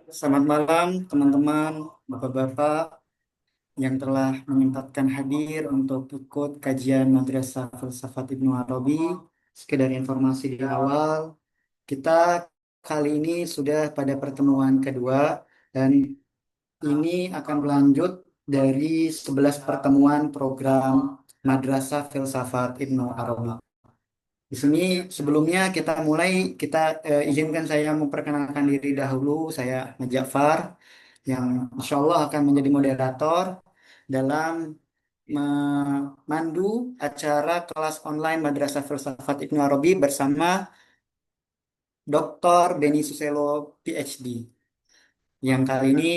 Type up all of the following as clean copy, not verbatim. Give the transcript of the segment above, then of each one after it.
Selamat malam teman-teman, bapak-bapak yang telah menyempatkan hadir untuk ikut kajian Madrasah Filsafat Ibnu Arabi. Sekedar informasi di awal, kita kali ini sudah pada pertemuan kedua dan ini akan berlanjut dari 11 pertemuan program Madrasah Filsafat Ibnu Arabi. Di sini sebelumnya kita mulai, izinkan saya memperkenalkan diri dahulu. Saya Ahmad Ja'far yang insya Allah akan menjadi moderator dalam memandu acara kelas online Madrasah Filsafat Ibnu Arabi bersama Dr. Beni Suselo PhD yang kali ini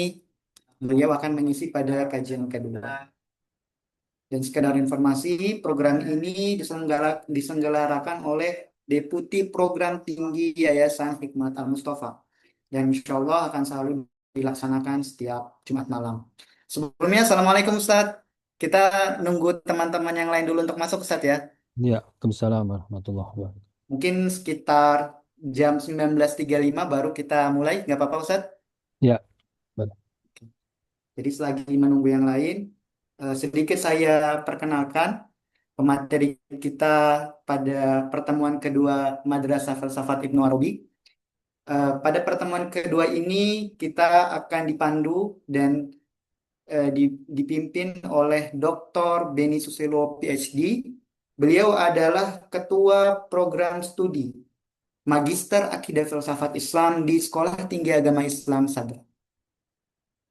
beliau akan mengisi pada kajian kedua. Dan sekedar informasi, program ini diselenggarakan oleh Deputi Program Tinggi Yayasan Hikmat Al-Mustafa. Dan insya Allah akan selalu dilaksanakan setiap Jumat malam. Sebelumnya, Assalamualaikum Ustadz. Kita nunggu teman-teman yang lain dulu untuk masuk Ustadz ya. Ya, Waalaikumsalam warahmatullahi wabarakatuh. Mungkin sekitar jam 19.35 baru kita mulai, nggak apa-apa Ustadz? Ya, baik. Jadi selagi menunggu yang lain, sedikit saya perkenalkan pemateri kita pada pertemuan kedua Madrasah Filsafat Ibnu Arabi. Pada pertemuan kedua ini kita akan dipandu dan dipimpin oleh Dr. Beni Susilo PhD. Beliau adalah Ketua Program Studi Magister Akidah Filsafat Islam di Sekolah Tinggi Agama Islam Sadra.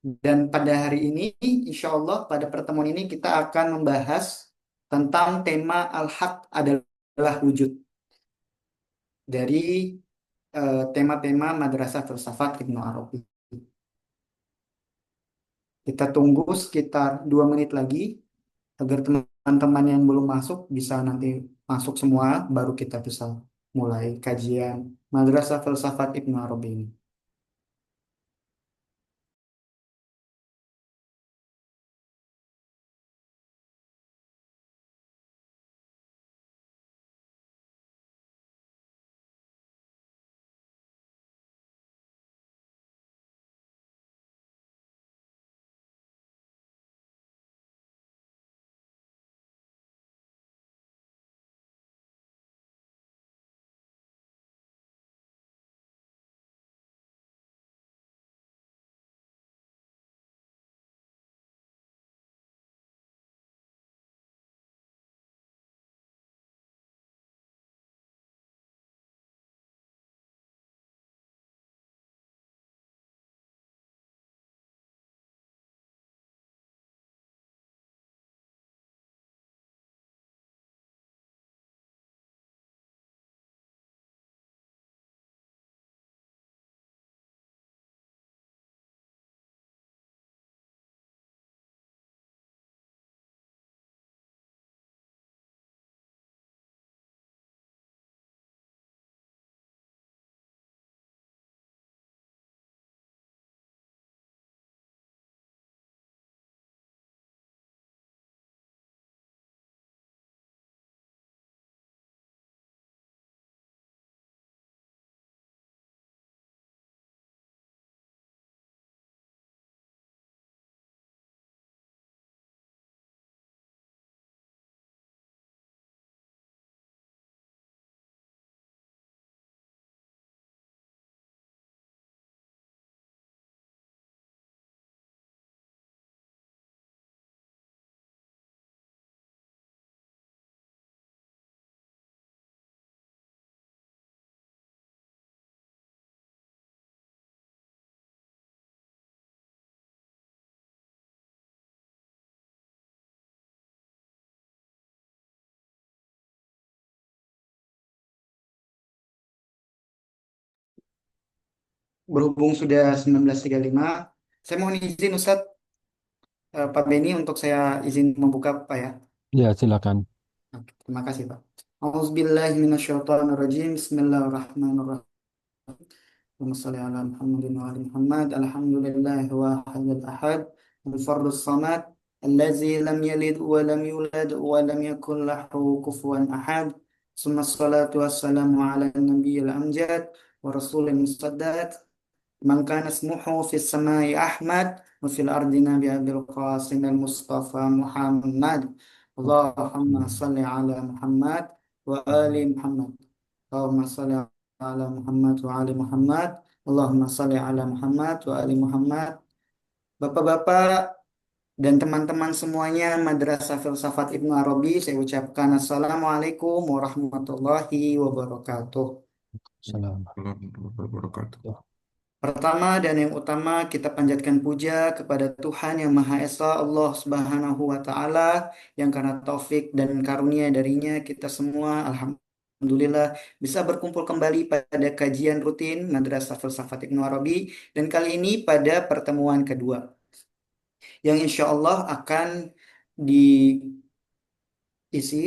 Dan pada hari ini, insya Allah pada pertemuan ini kita akan membahas tentang tema Al-Haq adalah wujud dari tema-tema Madrasah Filsafat Ibnu Arabi. Kita tunggu sekitar 2 menit lagi agar teman-teman yang belum masuk bisa nanti masuk semua, baru kita bisa mulai kajian Madrasah Filsafat Ibnu Arabi ini. Berhubung sudah 19.35, saya mohon izin Ustadz, Pak Beni untuk saya izin membuka Pak ya. Ya, silakan. Oke, terima kasih Pak. Auzubillahiminasyaitonirrajim. Bismillahirrahmanirrahim. Allahumma shalli ala Muhammadin wa ali Muhammad. Alhamdulillahi wahidil ahad. Al-fardus samad. Allazi lam yalid wa lam yulad wa lam yakun lahu kufuwan ahad. Summa salatu wassalamu ala nabiyil amjad ورسول مسدد من كان اسمه في السماء أحمد وفي الأرض نبي أبي القاسم المصطفى محمد اللهم صل على محمد وآل محمد اللهم صل على محمد وآل محمد اللهم صل على محمد وآل Muhammad. Bapak-bapak dan teman-teman semuanya Madrasah Filsafat Ibnu Arabi, saya ucapkan Assalamualaikum warahmatullahi wabarakatuh. Salam. Warahmatullahi wabarakatuh. Pertama dan yang utama kita panjatkan puja kepada Tuhan Yang Maha Esa Allah Subhanahu wa taala yang karena taufik dan karunia darinya kita semua alhamdulillah bisa berkumpul kembali pada kajian rutin Madrasah Filsafat Ibnu Arabi dan kali ini pada pertemuan kedua yang insya Allah akan diisi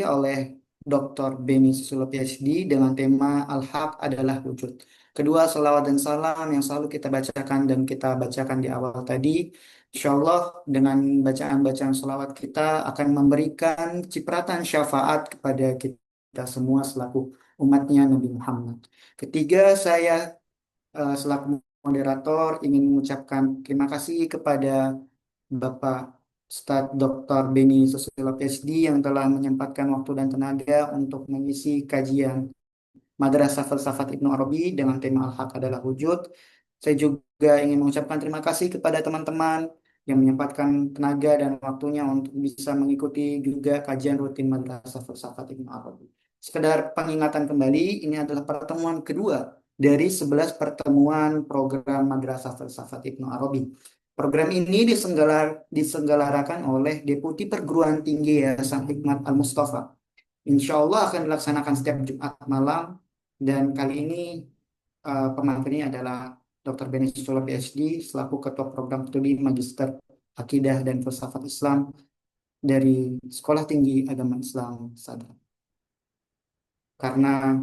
oleh Dr. Beni Susilo PhD dengan tema Al-Haq adalah wujud. Kedua, salawat dan salam yang selalu kita bacakan dan kita bacakan di awal tadi. Insya Allah dengan bacaan-bacaan salawat kita akan memberikan cipratan syafaat kepada kita semua selaku umatnya Nabi Muhammad. Ketiga, saya selaku moderator ingin mengucapkan terima kasih kepada Bapak Ustadz Dr. Beni Susilo PhD yang telah menyempatkan waktu dan tenaga untuk mengisi kajian Madrasah Filsafat Ibnu Arabi dengan tema Al-Haq adalah wujud. Saya juga ingin mengucapkan terima kasih kepada teman-teman yang menyempatkan tenaga dan waktunya untuk bisa mengikuti juga kajian rutin Madrasah Filsafat Ibnu Arabi. Sekedar pengingatan kembali, ini adalah pertemuan kedua dari 11 pertemuan program Madrasah Filsafat Ibnu Arabi. Program ini diselenggarakan oleh Deputi Perguruan Tinggi Yayasan Hikmat Al-Mustafa. Insya Allah akan dilaksanakan setiap Jumat malam dan kali ini pematerinya adalah Dr. Beni Susilo PhD selaku Ketua Program Studi Magister Akidah dan Filsafat Islam dari Sekolah Tinggi Agama Islam Sadar. Karena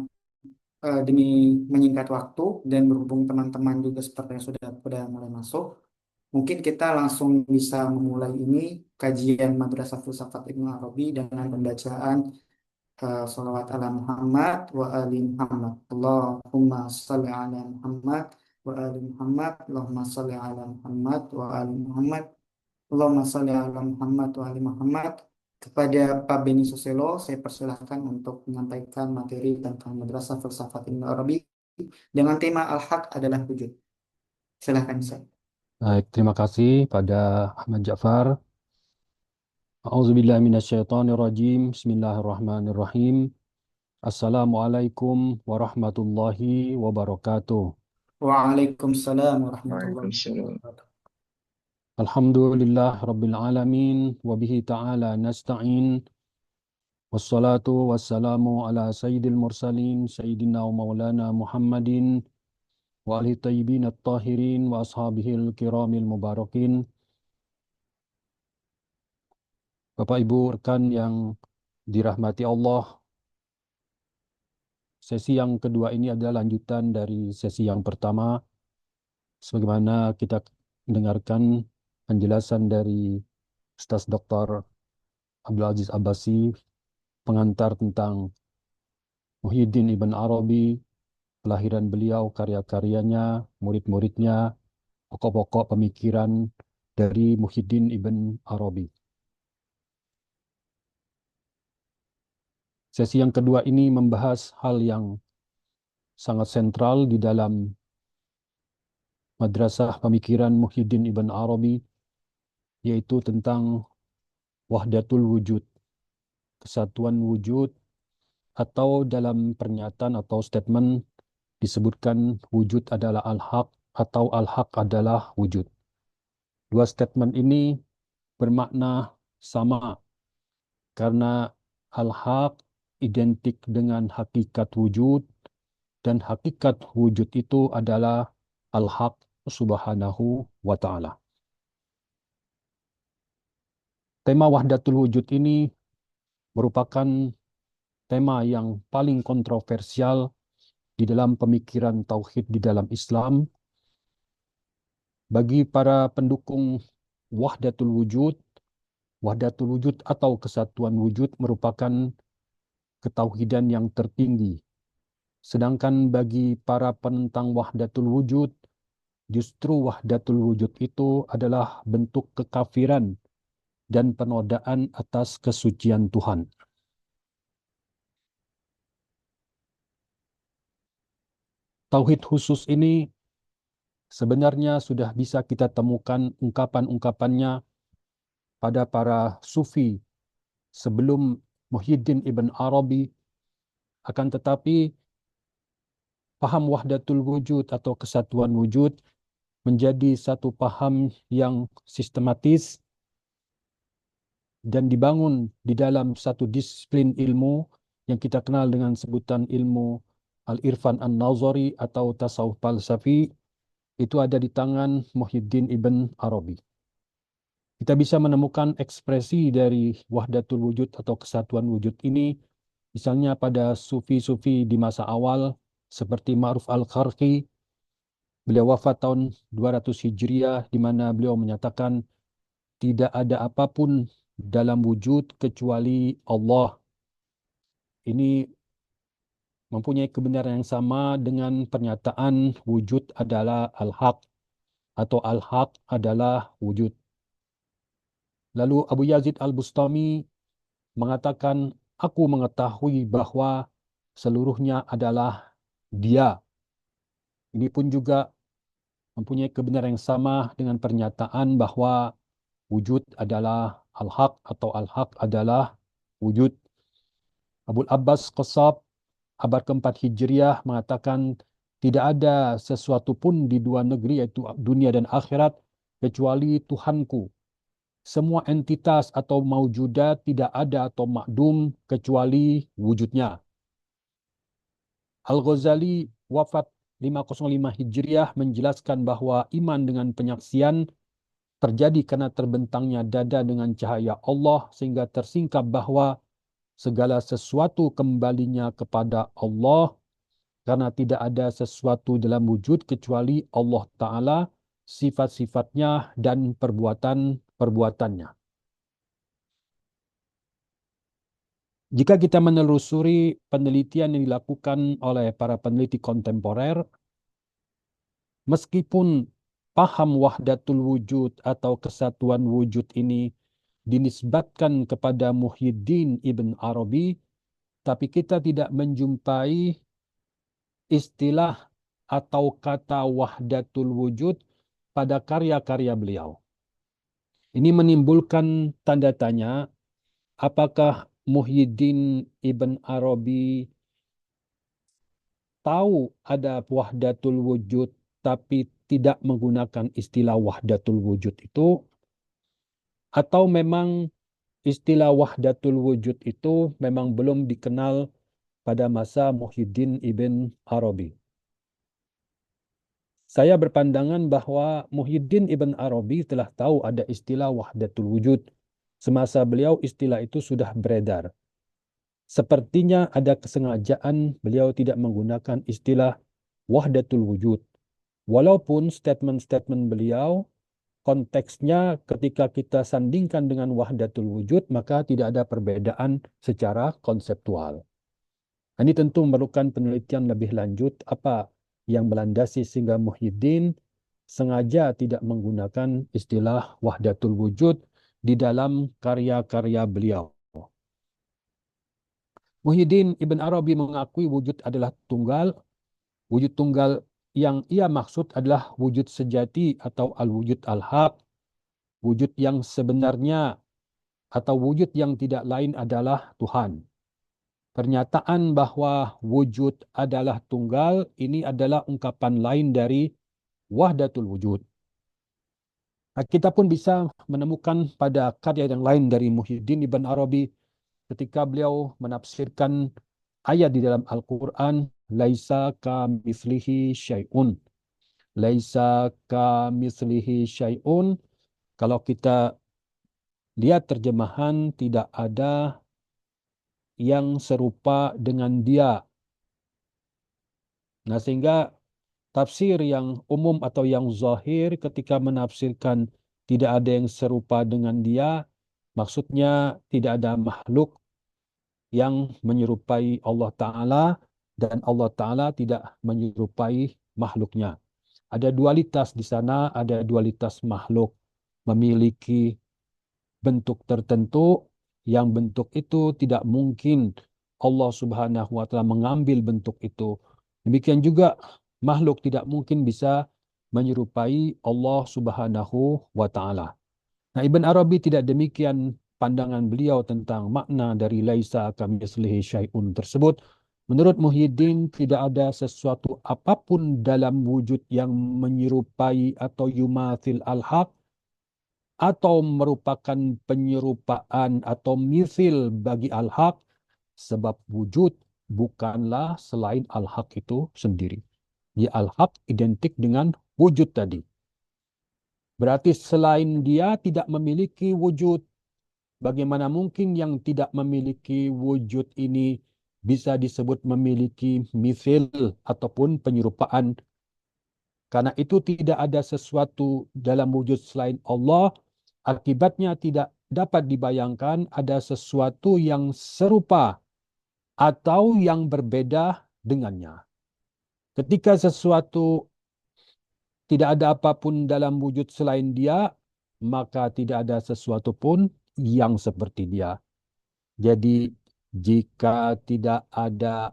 demi menyingkat waktu dan berhubung teman-teman juga seperti yang sudah mulai masuk, mungkin kita langsung bisa memulai ini kajian Madrasah Filsafat Ibnu Arabi dengan pembacaan salawat ala Muhammad wa ali Muhammad. Allahumma salli ala Muhammad wa ali Muhammad. Allahumma salli ala Muhammad wa ali Muhammad. Allahumma salli ala Muhammad wa ali Muhammad. Kepada Pak Beni Susilo, saya persilahkan untuk menyampaikan materi tentang Madrasah Filsafat Ibnu Arabi dengan tema Al-Haq adalah wujud. Silahkan saya. Baik, terima kasih pada Ahmad Ja'far. A'udzubillahi minasyaitonirrajim. Bismillahirrahmanirrahim. Assalamualaikum warahmatullahi wabarakatuh. Waalaikumsalam warahmatullahi Waalaikumsalam. wabarakatuh. Alhamdulillah Rabbil Alamin. Wabihi ta'ala nasta'in. Wassalatu wassalamu ala sayyidil mursalin. Sayyidina wa maulana Muhammadin. Wa alihi tayyibin at-tahirin. Wa ashabihil kiramil mubarakin. Bapak Ibu rekan yang dirahmati Allah, sesi yang kedua ini adalah lanjutan dari sesi yang pertama. Sebagaimana kita mendengarkan penjelasan dari Ustaz Dr. Abdul Aziz Abbasi, pengantar tentang Muhyiddin Ibn Arabi, kelahiran beliau, karya-karyanya, murid-muridnya, pokok-pokok pemikiran dari Muhyiddin Ibn Arabi. Sesi yang kedua ini membahas hal yang sangat sentral di dalam madrasah pemikiran Muhyiddin Ibn Arabi, yaitu tentang wahdatul wujud, kesatuan wujud, atau dalam pernyataan atau statement disebutkan wujud adalah al-haq atau al-haq adalah wujud. Dua statement ini bermakna sama karena al-haq identik dengan hakikat wujud dan hakikat wujud itu adalah al-haq subhanahu wa ta'ala. Tema wahdatul wujud ini merupakan tema yang paling kontroversial di dalam pemikiran tauhid di dalam Islam. Bagi para pendukung wahdatul wujud atau kesatuan wujud merupakan ketauhidan yang tertinggi, Sedangkan bagi para penentang wahdatul wujud, justru wahdatul wujud itu adalah bentuk kekafiran dan penodaan atas kesucian Tuhan. Tauhid khusus ini sebenarnya sudah bisa kita temukan ungkapan-ungkapannya pada para sufi sebelum Muhyiddin Ibn Arabi, akan tetapi paham wahdatul wujud atau kesatuan wujud menjadi satu paham yang sistematis dan dibangun di dalam satu disiplin ilmu yang kita kenal dengan sebutan ilmu Al-Irfan An-Nazari atau tasawuf falsafi. Itu ada di tangan Muhyiddin Ibn Arabi. Kita bisa menemukan ekspresi dari wahdatul wujud atau kesatuan wujud ini misalnya pada sufi-sufi di masa awal seperti Ma'ruf Al-Kharqi. Beliau wafat tahun 200 Hijriah di mana beliau menyatakan tidak ada apapun dalam wujud kecuali Allah. Ini mempunyai kebenaran yang sama dengan pernyataan wujud adalah al-haq atau al-haq adalah wujud. Lalu Abu Yazid Al-Bustami mengatakan, aku mengetahui bahwa seluruhnya adalah dia. Ini pun juga mempunyai kebenaran yang sama dengan pernyataan bahwa wujud adalah al-haq atau al-haq adalah wujud. Abul Abbas Qassab abad keempat Hijriah mengatakan tidak ada sesuatu pun di dua negeri yaitu dunia dan akhirat kecuali Tuhanku. Semua entitas atau maujudat tidak ada atau makdum kecuali wujudnya. Al-Ghazali wafat 505 Hijriah menjelaskan bahwa iman dengan penyaksian terjadi karena terbentangnya dada dengan cahaya Allah sehingga tersingkap bahwa segala sesuatu kembalinya kepada Allah karena tidak ada sesuatu dalam wujud kecuali Allah Ta'ala, sifat-sifatnya dan perbuatan-perbuatannya. Jika kita menelusuri penelitian yang dilakukan oleh para peneliti kontemporer, meskipun paham wahdatul wujud atau kesatuan wujud ini dinisbatkan kepada Muhyiddin Ibn Arabi, tapi kita tidak menjumpai istilah atau kata wahdatul wujud pada karya-karya beliau. Ini menimbulkan tanda tanya, apakah Muhyiddin Ibn Arabi tahu ada wahdatul wujud tapi tidak menggunakan istilah wahdatul wujud itu, atau memang istilah wahdatul wujud itu memang belum dikenal pada masa Muhyiddin Ibn Arabi. Saya berpandangan bahwa Muhyiddin Ibn Arabi telah tahu ada istilah wahdatul wujud. Semasa beliau istilah itu sudah beredar. Sepertinya ada kesengajaan beliau tidak menggunakan istilah wahdatul wujud. Walaupun statement-statement beliau konteksnya ketika kita sandingkan dengan wahdatul wujud maka tidak ada perbedaan secara konseptual. Ini tentu memerlukan penelitian lebih lanjut apa yang melandasi sehingga Muhyiddin sengaja tidak menggunakan istilah wahdatul wujud di dalam karya-karya beliau. Muhyiddin Ibn Arabi mengakui wujud adalah tunggal. Wujud tunggal yang ia maksud adalah wujud sejati atau al-wujud al-haq. Wujud yang sebenarnya atau wujud yang tidak lain adalah Tuhan. Pernyataan bahwa wujud adalah tunggal ini adalah ungkapan lain dari wahdatul wujud. Kita pun bisa menemukan pada karya yang lain dari Muhyiddin Ibn Arabi ketika beliau menafsirkan ayat di dalam Al-Quran, laisa kamitslihi syai'un. Laisa kamitslihi syai'un. Kalau kita lihat terjemahan, tidak ada yang serupa dengan dia. Nah, sehingga tafsir yang umum atau yang zahir ketika menafsirkan tidak ada yang serupa dengan dia, maksudnya tidak ada makhluk yang menyerupai Allah Ta'ala dan Allah Ta'ala tidak menyerupai makhluknya. Ada dualitas di sana, ada dualitas makhluk memiliki bentuk tertentu yang bentuk itu tidak mungkin Allah Subhanahu wa taala mengambil bentuk itu. Demikian juga makhluk tidak mungkin bisa menyerupai Allah Subhanahu wa taala. Nah, Ibn Arabi tidak demikian pandangan beliau tentang makna dari laisa kamitslihi syai'un tersebut. Menurut Muhyiddin, tidak ada sesuatu apapun dalam wujud yang menyerupai atau yumathil al-haq atau merupakan penyerupaan atau misil bagi al-haq, sebab wujud bukanlah selain al-haq itu sendiri. Ya, al-haq identik dengan wujud tadi. Berarti selain dia tidak memiliki wujud. Bagaimana mungkin yang tidak memiliki wujud ini bisa disebut memiliki misil ataupun penyerupaan? Karena itu tidak ada sesuatu dalam wujud selain Allah. Akibatnya tidak dapat dibayangkan ada sesuatu yang serupa atau yang berbeda dengannya. Ketika sesuatu tidak ada apapun dalam wujud selain dia, maka tidak ada sesuatu pun yang seperti dia. Jadi jika tidak ada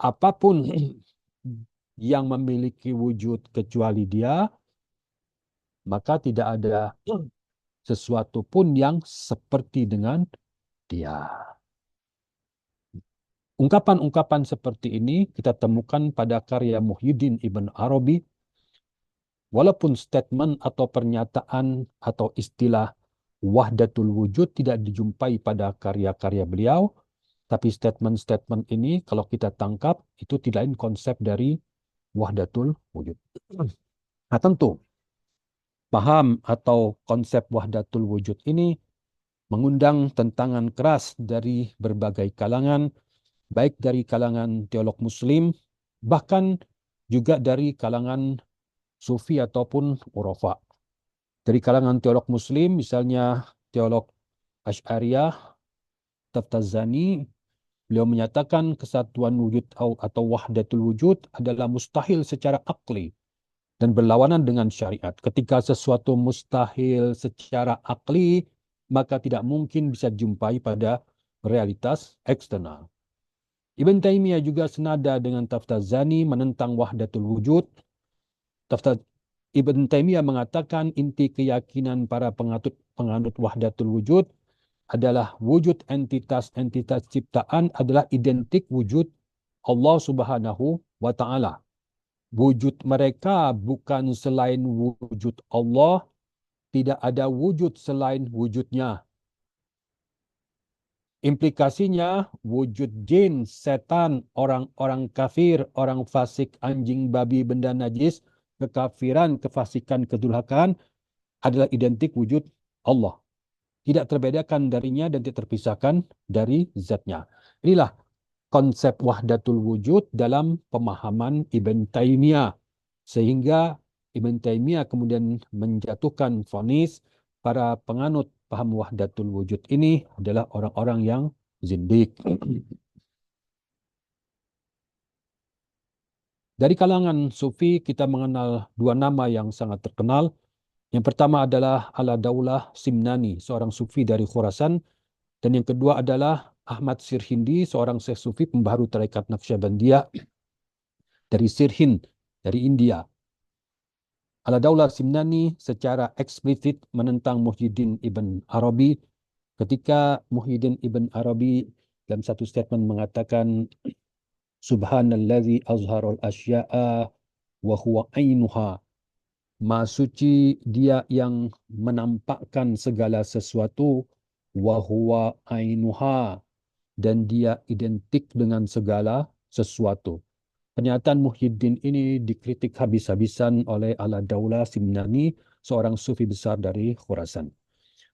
apapun yang memiliki wujud kecuali dia, maka tidak ada sesuatu pun yang seperti dengan dia. Ungkapan-ungkapan seperti ini kita temukan pada karya Muhyiddin Ibn Arabi, walaupun statement atau pernyataan atau istilah wahdatul wujud tidak dijumpai pada karya-karya beliau, tapi statement-statement ini kalau kita tangkap itu tidak lain konsep dari wahdatul wujud. Nah, tentu paham atau konsep wahdatul wujud ini mengundang tentangan keras dari berbagai kalangan, baik dari kalangan teolog muslim, bahkan juga dari kalangan sufi ataupun urofa. Dari kalangan teolog muslim, misalnya teolog Asy'ariyah, Taftazani, beliau menyatakan kesatuan wujud atau wahdatul wujud adalah mustahil secara akli dan berlawanan dengan syariat. Ketika sesuatu mustahil secara akli, maka tidak mungkin bisa dijumpai pada realitas eksternal. Ibn Taimiyah juga senada dengan Taftazani menentang wahdatul wujud. Ibn Taimiyah mengatakan inti keyakinan para penganut wahdatul wujud adalah wujud entitas-entitas ciptaan adalah identik wujud Allah Subhanahu wa taala. Wujud mereka bukan selain wujud Allah, tidak ada wujud selain wujudnya. Implikasinya wujud jin, setan, orang-orang kafir, orang fasik, anjing, babi, benda najis, kekafiran, kefasikan, kedurhakaan adalah identik wujud Allah. Tidak terbedakan darinya dan tidak terpisahkan dari zatnya. Inilah konsep wahdatul wujud dalam pemahaman Ibn Taimiyah. Sehingga Ibn Taimiyah kemudian menjatuhkan vonis para penganut paham wahdatul wujud ini adalah orang-orang yang zindik. Dari kalangan sufi kita mengenal dua nama yang sangat terkenal. Yang pertama adalah Ala-Daulah Simnani, seorang sufi dari Khurasan. Dan yang kedua adalah Ahmad Sirhindi, seorang syekh sufi pembaharu tarekat Naqsyabandiyah dari Sirhind, dari India. Ala-Daulah Simnani secara eksplisit menentang Muhyiddin Ibn Arabi ketika Muhyiddin Ibn Arabi dalam satu statement mengatakan Subhanallazi azharul asya'a wa huwa ainuha. Maha suci dia yang menampakkan segala sesuatu wa huwa ainuha, dan dia identik dengan segala sesuatu. Pernyataan Muhyiddin ini dikritik habis-habisan oleh Ala-Daulah Simnani, seorang sufi besar dari Khurasan.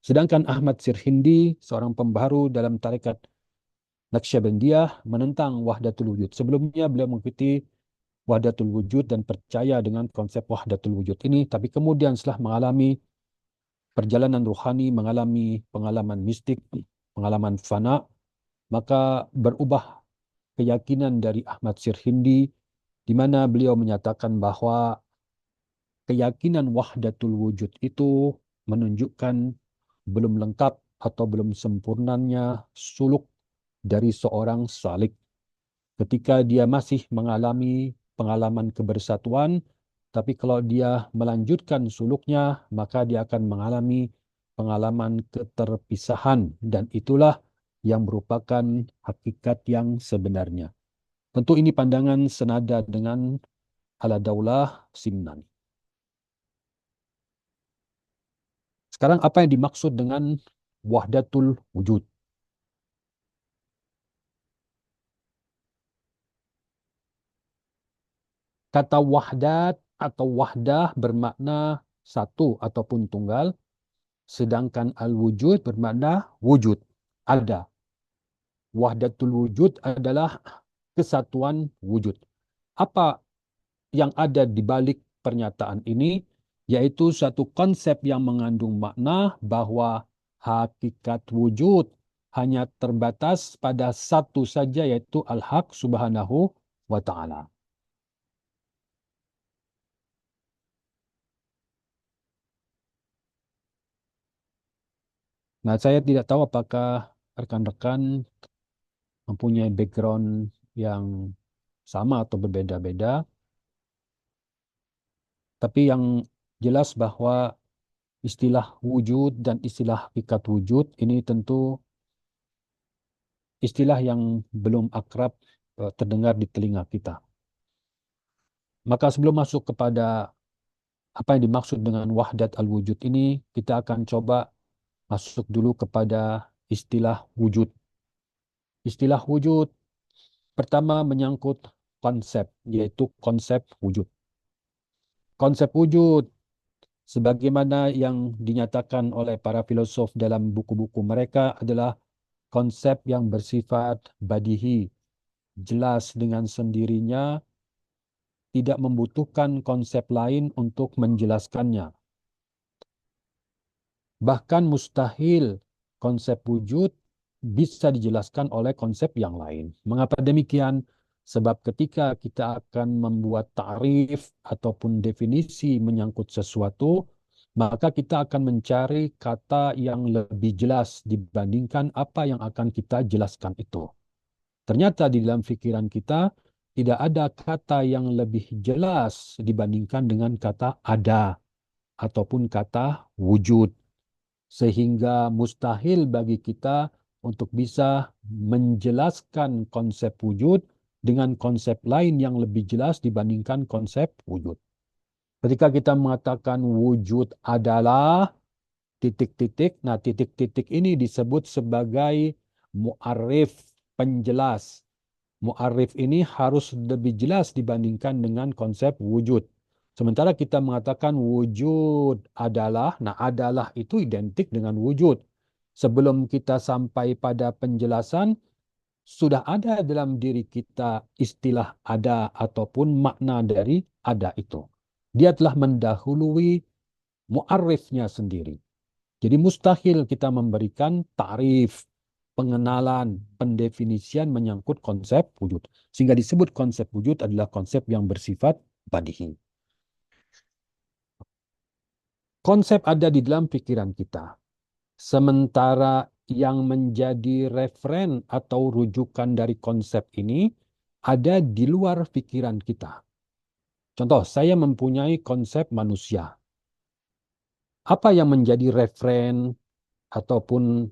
Sedangkan Ahmad Sirhindi, seorang pembaharu dalam tarekat Naqsyabandiyah, menentang wahdatul wujud. Sebelumnya beliau mengikuti wahdatul wujud dan percaya dengan konsep wahdatul wujud ini, tapi kemudian setelah mengalami perjalanan ruhani, mengalami pengalaman mistik, pengalaman fana, maka berubah keyakinan dari Ahmad Sirhindi, di mana beliau menyatakan bahwa keyakinan wahdatul wujud itu menunjukkan belum lengkap atau belum sempurnanya suluk dari seorang salik ketika dia masih mengalami pengalaman kebersatuan, tapi kalau dia melanjutkan suluknya, maka dia akan mengalami pengalaman keterpisahan, dan itulah yang merupakan hakikat yang sebenarnya. Tentu ini pandangan senada dengan Ala-Daulah Simnani. Sekarang apa yang dimaksud dengan wahdatul wujud? Kata wahdat atau wahdah bermakna satu ataupun tunggal, sedangkan al-wujud bermakna wujud, ada. Wahdatul wujud adalah kesatuan wujud. Apa yang ada di balik pernyataan ini? Yaitu satu konsep yang mengandung makna bahwa hakikat wujud hanya terbatas pada satu saja, yaitu Al-Haq Subhanahu wa Ta'ala. Nah, saya tidak tahu apakah rekan-rekan mempunyai background yang sama atau berbeda-beda, tapi yang jelas bahwa istilah wujud dan istilah hakikat wujud ini tentu istilah yang belum akrab terdengar di telinga kita. Maka sebelum masuk kepada apa yang dimaksud dengan wahdat al-wujud ini, kita akan coba masuk dulu kepada istilah wujud. Istilah wujud pertama menyangkut konsep, yaitu konsep wujud. Konsep wujud sebagaimana yang dinyatakan oleh para filosof dalam buku-buku mereka adalah konsep yang bersifat badihi, jelas dengan sendirinya, tidak membutuhkan konsep lain untuk menjelaskannya. Bahkan mustahil konsep wujud bisa dijelaskan oleh konsep yang lain. Mengapa demikian? Sebab ketika kita akan membuat ta'rif ataupun definisi menyangkut sesuatu, maka kita akan mencari kata yang lebih jelas dibandingkan apa yang akan kita jelaskan itu. Ternyata di dalam pikiran kita tidak ada kata yang lebih jelas dibandingkan dengan kata ada ataupun kata wujud. Sehingga mustahil bagi kita untuk bisa menjelaskan konsep wujud dengan konsep lain yang lebih jelas dibandingkan konsep wujud. Ketika kita mengatakan wujud adalah titik-titik, nah titik-titik ini disebut sebagai mu'arif, penjelas. Mu'arif ini harus lebih jelas dibandingkan dengan konsep wujud. Sementara kita mengatakan wujud adalah, nah adalah itu identik dengan wujud. Sebelum kita sampai pada penjelasan, sudah ada dalam diri kita istilah ada ataupun makna dari ada itu. Dia telah mendahului mu'arifnya sendiri. Jadi mustahil kita memberikan tarif, pengenalan, pendefinisian menyangkut konsep wujud. Sehingga disebut konsep wujud adalah konsep yang bersifat badihi. Konsep ada di dalam pikiran kita. Sementara yang menjadi referen atau rujukan dari konsep ini ada di luar pikiran kita. Contoh, saya mempunyai konsep manusia. Apa yang menjadi referen ataupun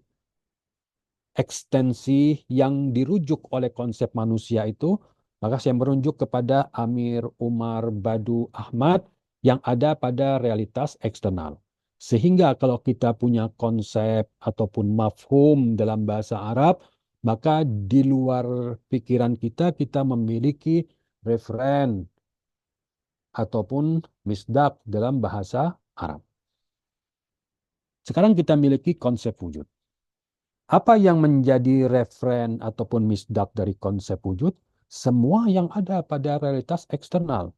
ekstensi yang dirujuk oleh konsep manusia itu, maka saya merujuk kepada Amir Umar Badu Ahmad yang ada pada realitas eksternal. Sehingga kalau kita punya konsep ataupun mafhum dalam bahasa Arab, maka di luar pikiran kita, kita memiliki referen ataupun misdak dalam bahasa Arab. Sekarang kita miliki konsep wujud. Apa yang menjadi referen ataupun misdak dari konsep wujud? Semua yang ada pada realitas eksternal.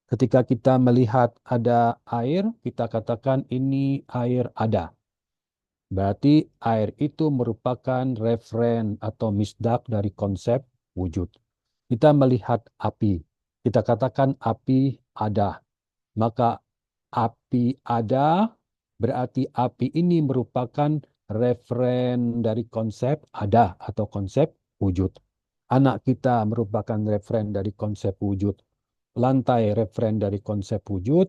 Ketika kita melihat ada air, kita katakan ini air ada. Berarti air itu merupakan referen atau misdak dari konsep wujud. Kita melihat api. Kita katakan api ada. Maka api ada berarti api ini merupakan referen dari konsep ada atau konsep wujud. Anak kita merupakan referen dari konsep wujud. Lantai referen dari konsep wujud.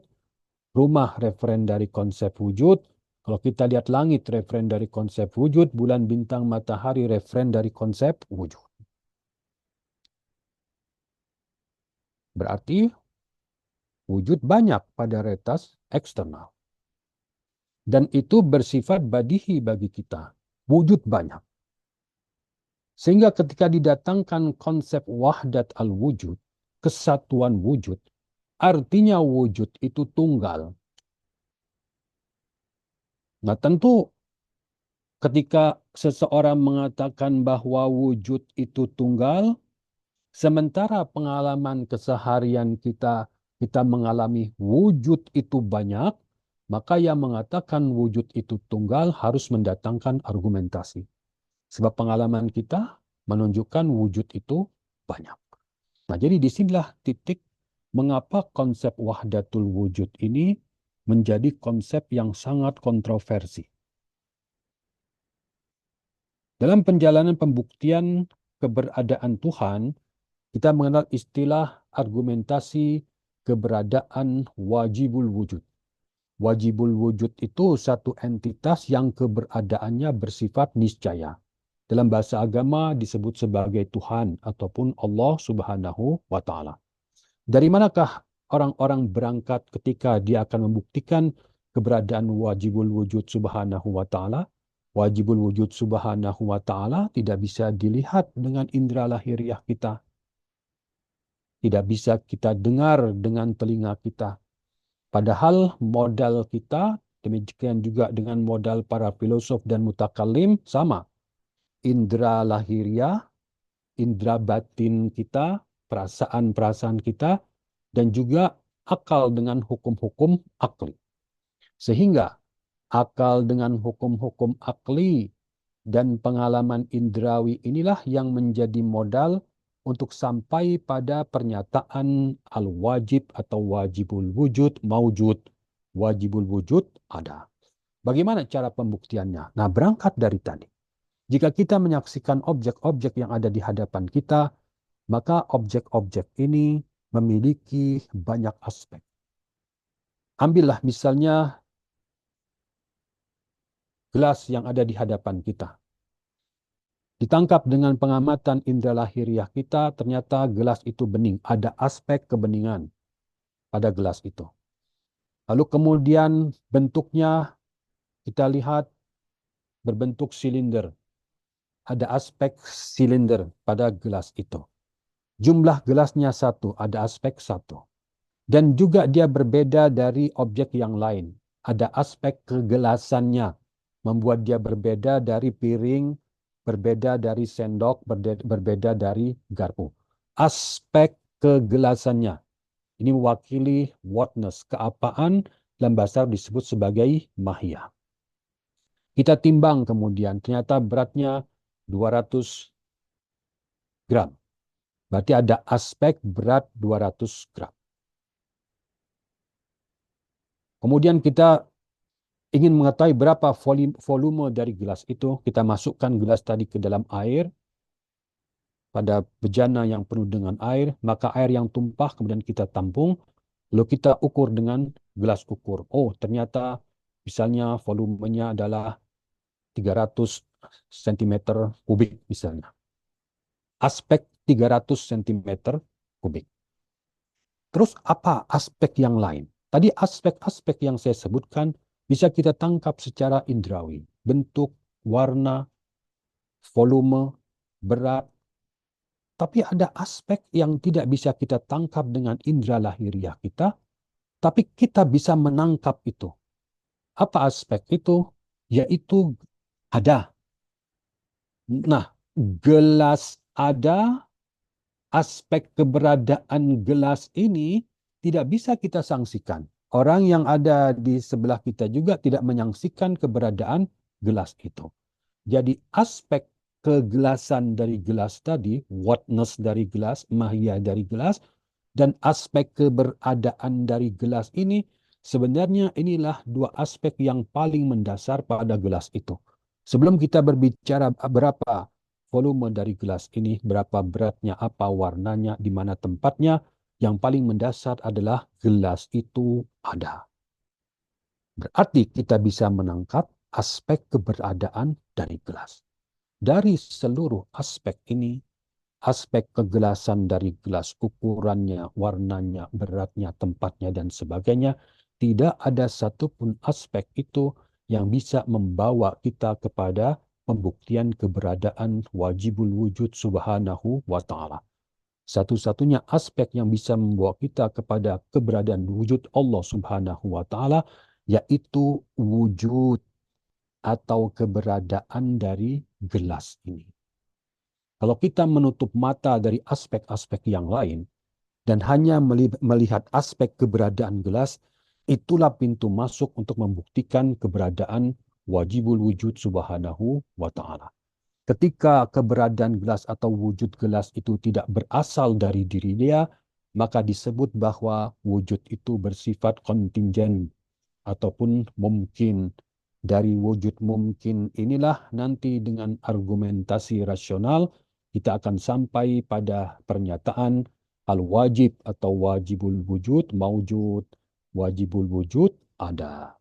Rumah referen dari konsep wujud. Kalau kita lihat langit referen dari konsep wujud. Bulan, bintang, matahari referen dari konsep wujud. Berarti wujud banyak pada realitas eksternal. Dan itu bersifat badihi bagi kita. Wujud banyak. Sehingga ketika didatangkan konsep wahdat al-wujud, kesatuan wujud, artinya wujud itu tunggal. Nah tentu ketika seseorang mengatakan bahwa wujud itu tunggal, sementara pengalaman keseharian kita mengalami wujud itu banyak, maka yang mengatakan wujud itu tunggal harus mendatangkan argumentasi. Sebab pengalaman kita menunjukkan wujud itu banyak. Nah, jadi disinilah titik mengapa konsep wahdatul wujud ini menjadi konsep yang sangat kontroversi. Dalam perjalanan pembuktian keberadaan Tuhan, kita mengenal istilah argumentasi keberadaan wajibul wujud. Wajibul wujud itu satu entitas yang keberadaannya bersifat niscaya. Dalam bahasa agama disebut sebagai Tuhan ataupun Allah Subhanahu wa Ta'ala. Dari manakah orang-orang berangkat ketika dia akan membuktikan keberadaan wajibul wujud Subhanahu wa Ta'ala? Wajibul wujud Subhanahu wa Ta'ala tidak bisa dilihat dengan indera lahiriah kita. Tidak bisa kita dengar dengan telinga kita. Padahal modal kita, demikian juga dengan modal para filosof dan mutakalim, sama. Indera lahiriah, indera batin kita, perasaan-perasaan kita, dan juga akal dengan hukum-hukum akli. Sehingga akal dengan hukum-hukum akli dan pengalaman indrawi inilah yang menjadi modal untuk sampai pada pernyataan al-wajib atau wajibul wujud maujud. Wajibul wujud ada. Bagaimana cara pembuktiannya? Nah, berangkat dari tadi. Jika kita menyaksikan objek-objek yang ada di hadapan kita, maka objek-objek ini memiliki banyak aspek. Ambillah misalnya gelas yang ada di hadapan kita. Ditangkap dengan pengamatan indera lahiriah kita, ternyata gelas itu bening. Ada aspek kebeningan pada gelas itu. Lalu kemudian bentuknya kita lihat berbentuk silinder. Ada aspek silinder pada gelas itu. Jumlah gelasnya satu, ada aspek satu. Dan juga dia berbeda dari objek yang lain. Ada aspek kegelasannya, membuat dia berbeda dari piring, berbeda dari sendok, berbeda dari garpu. Aspek kegelasannya. Ini mewakili whatness, keapaan, dalam bahasa disebut sebagai mahiyah. Kita timbang kemudian, ternyata beratnya 200 gram. Berarti ada aspek berat 200 gram. Kemudian kita ingin mengetahui berapa volume dari gelas itu, kita masukkan gelas tadi ke dalam air, pada bejana yang penuh dengan air, maka air yang tumpah kemudian kita tampung, lalu kita ukur dengan gelas ukur. Oh, ternyata misalnya volumenya adalah 300 cm kubik misalnya. Aspek 300 cm kubik. Terus apa aspek yang lain? Tadi aspek-aspek yang saya sebutkan bisa kita tangkap secara indrawi. Bentuk, warna, volume, berat. Tapi ada aspek yang tidak bisa kita tangkap dengan indera lahiriah kita, tapi kita bisa menangkap itu. Apa aspek itu? Yaitu ada. Nah, gelas ada, aspek keberadaan gelas ini tidak bisa kita sangsikan. Orang yang ada di sebelah kita juga tidak menyaksikan keberadaan gelas itu. Jadi aspek kegelasan dari gelas tadi, whatness dari gelas, mahiyah dari gelas, dan aspek keberadaan dari gelas ini, sebenarnya inilah dua aspek yang paling mendasar pada gelas itu. Sebelum kita berbicara berapa volume dari gelas ini, berapa beratnya, apa warnanya, di mana tempatnya, yang paling mendasar adalah gelas itu ada. Berarti kita bisa menangkap aspek keberadaan dari gelas. Dari seluruh aspek ini, aspek kegelasan dari gelas, ukurannya, warnanya, beratnya, tempatnya, dan sebagainya, tidak ada satupun aspek itu yang bisa membawa kita kepada pembuktian keberadaan wajibul wujud subhanahu wa ta'ala. Satu-satunya aspek yang bisa membawa kita kepada keberadaan wujud Allah subhanahu wa ta'ala, yaitu wujud atau keberadaan dari gelas ini. Kalau kita menutup mata dari aspek-aspek yang lain dan hanya melihat aspek keberadaan gelas, itulah pintu masuk untuk membuktikan keberadaan wajibul wujud subhanahu wa ta'ala. Ketika keberadaan gelas atau wujud gelas itu tidak berasal dari diri dia, maka disebut bahwa wujud itu bersifat kontingent ataupun mungkin. Dari wujud mungkin inilah nanti dengan argumentasi rasional kita akan sampai pada pernyataan al-wajib atau wajibul wujud maujud, wajibul wujud ada.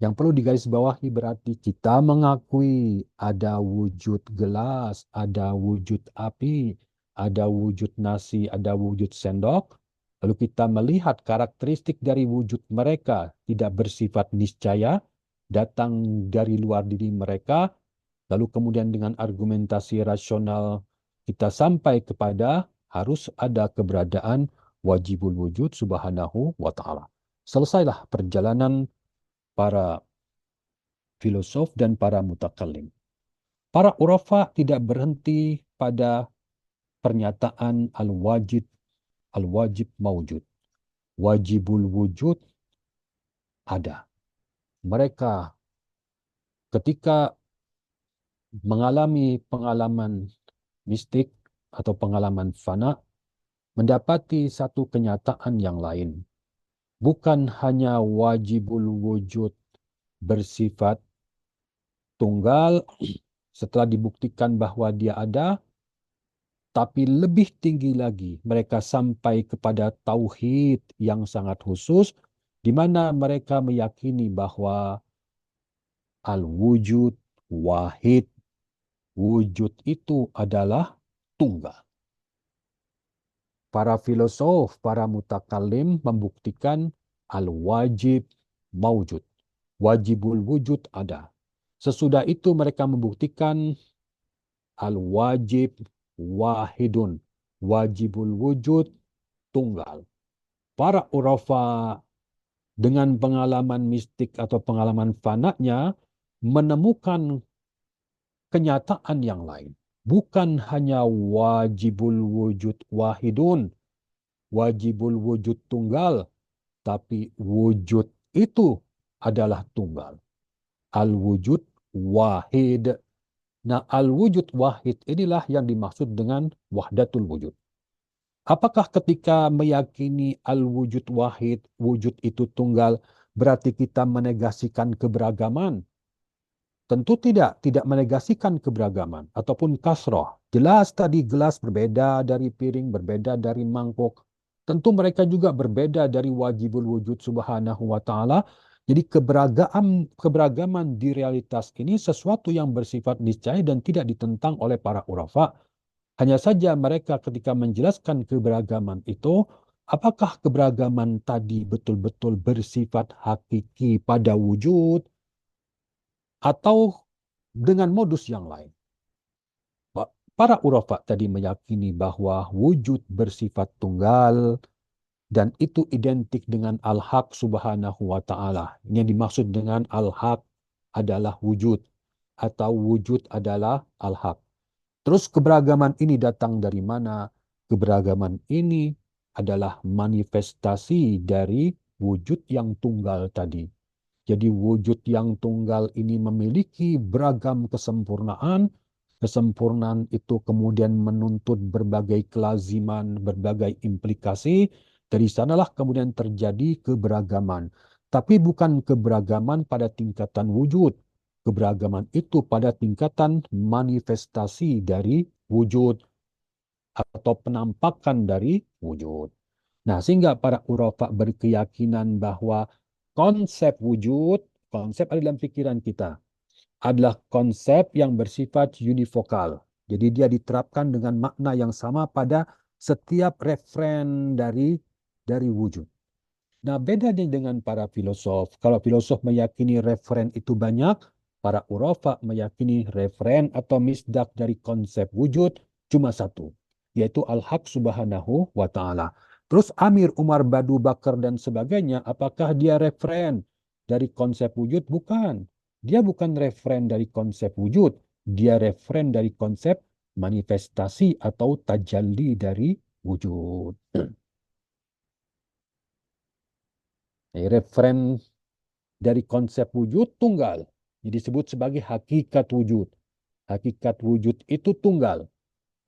Yang perlu digarisbawahi berarti kita mengakui ada wujud gelas, ada wujud api, ada wujud nasi, ada wujud sendok. Lalu kita melihat karakteristik dari wujud mereka tidak bersifat niscaya, datang dari luar diri mereka. Lalu kemudian dengan argumentasi rasional kita sampai kepada harus ada keberadaan wajibul wujud subhanahu wa ta'ala. Selesailah perjalanan para filosof dan para mutakallim. Para urafa tidak berhenti pada pernyataan al-wajib maujud. Wajibul wujud ada. Mereka ketika mengalami pengalaman mistik atau pengalaman fana, mendapati satu kenyataan yang lain. Bukan hanya wajibul wujud bersifat tunggal setelah dibuktikan bahwa dia ada, tapi lebih tinggi lagi mereka sampai kepada tauhid yang sangat khusus di mana mereka meyakini bahwa al-wujud wahid, wujud itu adalah tunggal. Para filosof, para mutakalim membuktikan al-wajib maujud. Wajibul wujud ada. Sesudah itu mereka membuktikan al-wajib wahidun. Wajibul wujud tunggal. Para urafa dengan pengalaman mistik atau pengalaman fananya menemukan kenyataan yang lain. Bukan hanya wajibul wujud wahidun, wajibul wujud tunggal, tapi wujud itu adalah tunggal. Al-wujud wahid. Nah, al-wujud wahid inilah yang dimaksud dengan wahdatul wujud. Apakah ketika meyakini al-wujud wahid, wujud itu tunggal, berarti kita menegasikan keberagaman? Tentu tidak menegasikan keberagaman ataupun kasroh. Jelas tadi gelas berbeda dari piring, berbeda dari mangkok. Tentu mereka juga berbeda dari wajibul wujud subhanahu wa ta'ala. Jadi keberagaman di realitas ini sesuatu yang bersifat niscaya dan tidak ditentang oleh para urafa. Hanya saja mereka ketika menjelaskan keberagaman itu, apakah keberagaman tadi betul-betul bersifat hakiki pada wujud, atau dengan modus yang lain. Para urafa tadi meyakini bahwa wujud bersifat tunggal dan itu identik dengan al-haq subhanahu wa ta'ala. Yang dimaksud dengan al-haq adalah wujud atau wujud adalah al-haq. Terus keberagaman ini datang dari mana? Keberagaman ini adalah manifestasi dari wujud yang tunggal tadi. Jadi wujud yang tunggal ini memiliki beragam kesempurnaan. Kesempurnaan itu kemudian menuntut berbagai kelaziman, berbagai implikasi. Dari sanalah kemudian terjadi keberagaman. Tapi bukan keberagaman pada tingkatan wujud. Keberagaman itu pada tingkatan manifestasi dari wujud atau penampakan dari wujud. Nah, sehingga para urafa berkeyakinan bahwa konsep wujud, konsep ada dalam pikiran kita, adalah konsep yang bersifat univokal. Jadi dia diterapkan dengan makna yang sama pada setiap referen dari wujud. Nah, bedanya dengan para filosof. Kalau filosof meyakini referen itu banyak, para urafa meyakini referen atau misdak dari konsep wujud cuma satu, yaitu Al-Haq Subhanahu wa Ta'ala. Terus Amir, Umar, Badu, Bakar, dan sebagainya, apakah dia referen dari konsep wujud? Bukan. Dia bukan referen dari konsep wujud. Dia referen dari konsep manifestasi atau tajalli dari wujud. Referen dari konsep wujud tunggal. Jadi disebut sebagai hakikat wujud. Hakikat wujud itu tunggal.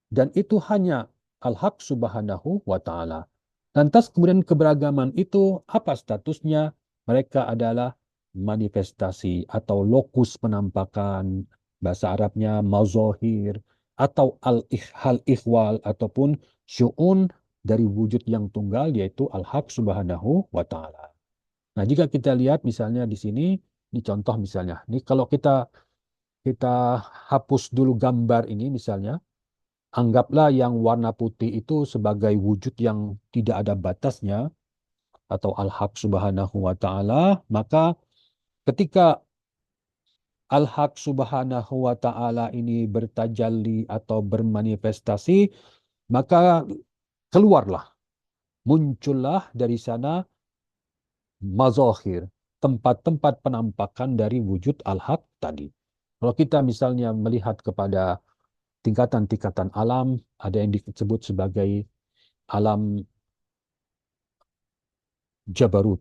Dan itu hanya Al-Haq Subhanahu wa Ta'ala. Lantas kemudian keberagaman itu apa statusnya? Mereka adalah manifestasi atau lokus penampakan. Bahasa Arabnya mazohir atau hal ihwal ataupun syu'un dari wujud yang tunggal yaitu Al-Haq Subhanahu wa Ta'ala. Nah, jika kita lihat misalnya di sini, ini contoh misalnya. Ini kalau kita hapus dulu gambar ini misalnya, anggaplah yang warna putih itu sebagai wujud yang tidak ada batasnya atau al-haq subhanahu wa ta'ala, maka ketika al-haq subhanahu wa ta'ala ini bertajalli atau bermanifestasi, maka keluarlah, muncullah dari sana mazahir, tempat-tempat penampakan dari wujud al-haq tadi. Kalau kita misalnya melihat kepada tingkatan-tingkatan alam, ada yang disebut sebagai alam Jabarut.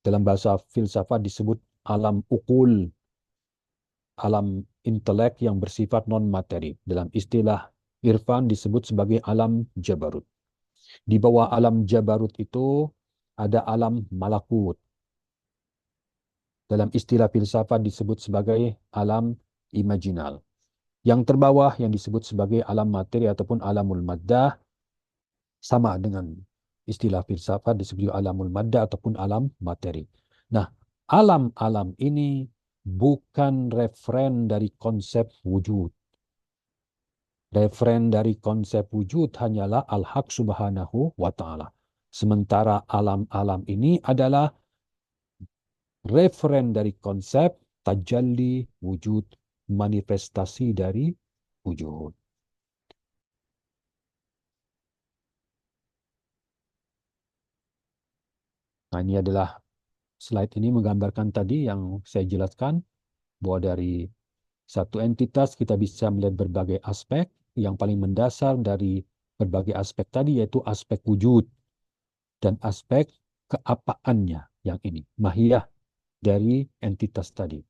Dalam bahasa filsafat disebut alam ukul, alam intelek yang bersifat non-materi. Dalam istilah irfan disebut sebagai alam Jabarut. Di bawah alam Jabarut itu ada alam malakut. Dalam istilah filsafat disebut sebagai alam imajinal. Yang terbawah yang disebut sebagai alam materi ataupun alamul maddah sama dengan istilah filsafat disebut alamul maddah ataupun alam materi. Nah, alam-alam ini bukan referen dari konsep wujud. Referen dari konsep wujud hanyalah Al-Haq Subhanahu wa Ta'ala. Sementara alam-alam ini adalah referen dari konsep tajalli wujud, manifestasi dari wujud. Nah, ini adalah slide ini menggambarkan tadi yang saya jelaskan bahwa dari satu entitas kita bisa melihat berbagai aspek. Yang paling mendasar dari berbagai aspek tadi yaitu aspek wujud dan aspek keapaannya yang ini, mahiyah dari entitas tadi.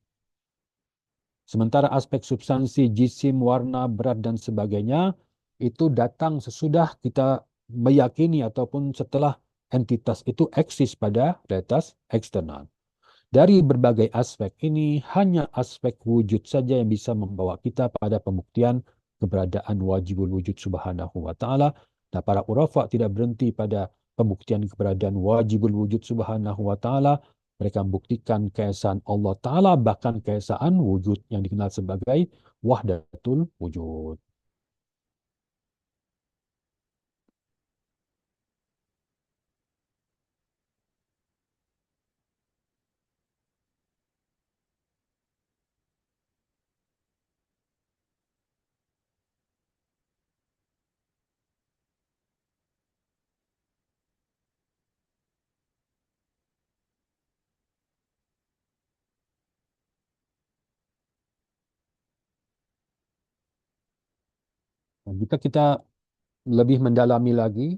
Sementara aspek substansi, jisim, warna, berat, dan sebagainya itu datang sesudah kita meyakini ataupun setelah entitas itu eksis pada realitas eksternal. Dari berbagai aspek ini, hanya aspek wujud saja yang bisa membawa kita pada pembuktian keberadaan wajibul wujud subhanahu wa ta'ala. Nah, para urafa tidak berhenti pada pembuktian keberadaan wajibul wujud subhanahu wa ta'ala. Mereka membuktikan keesaan Allah Ta'ala, bahkan keesaan wujud yang dikenal sebagai wahdatul wujud. Nah, jika kita lebih mendalami lagi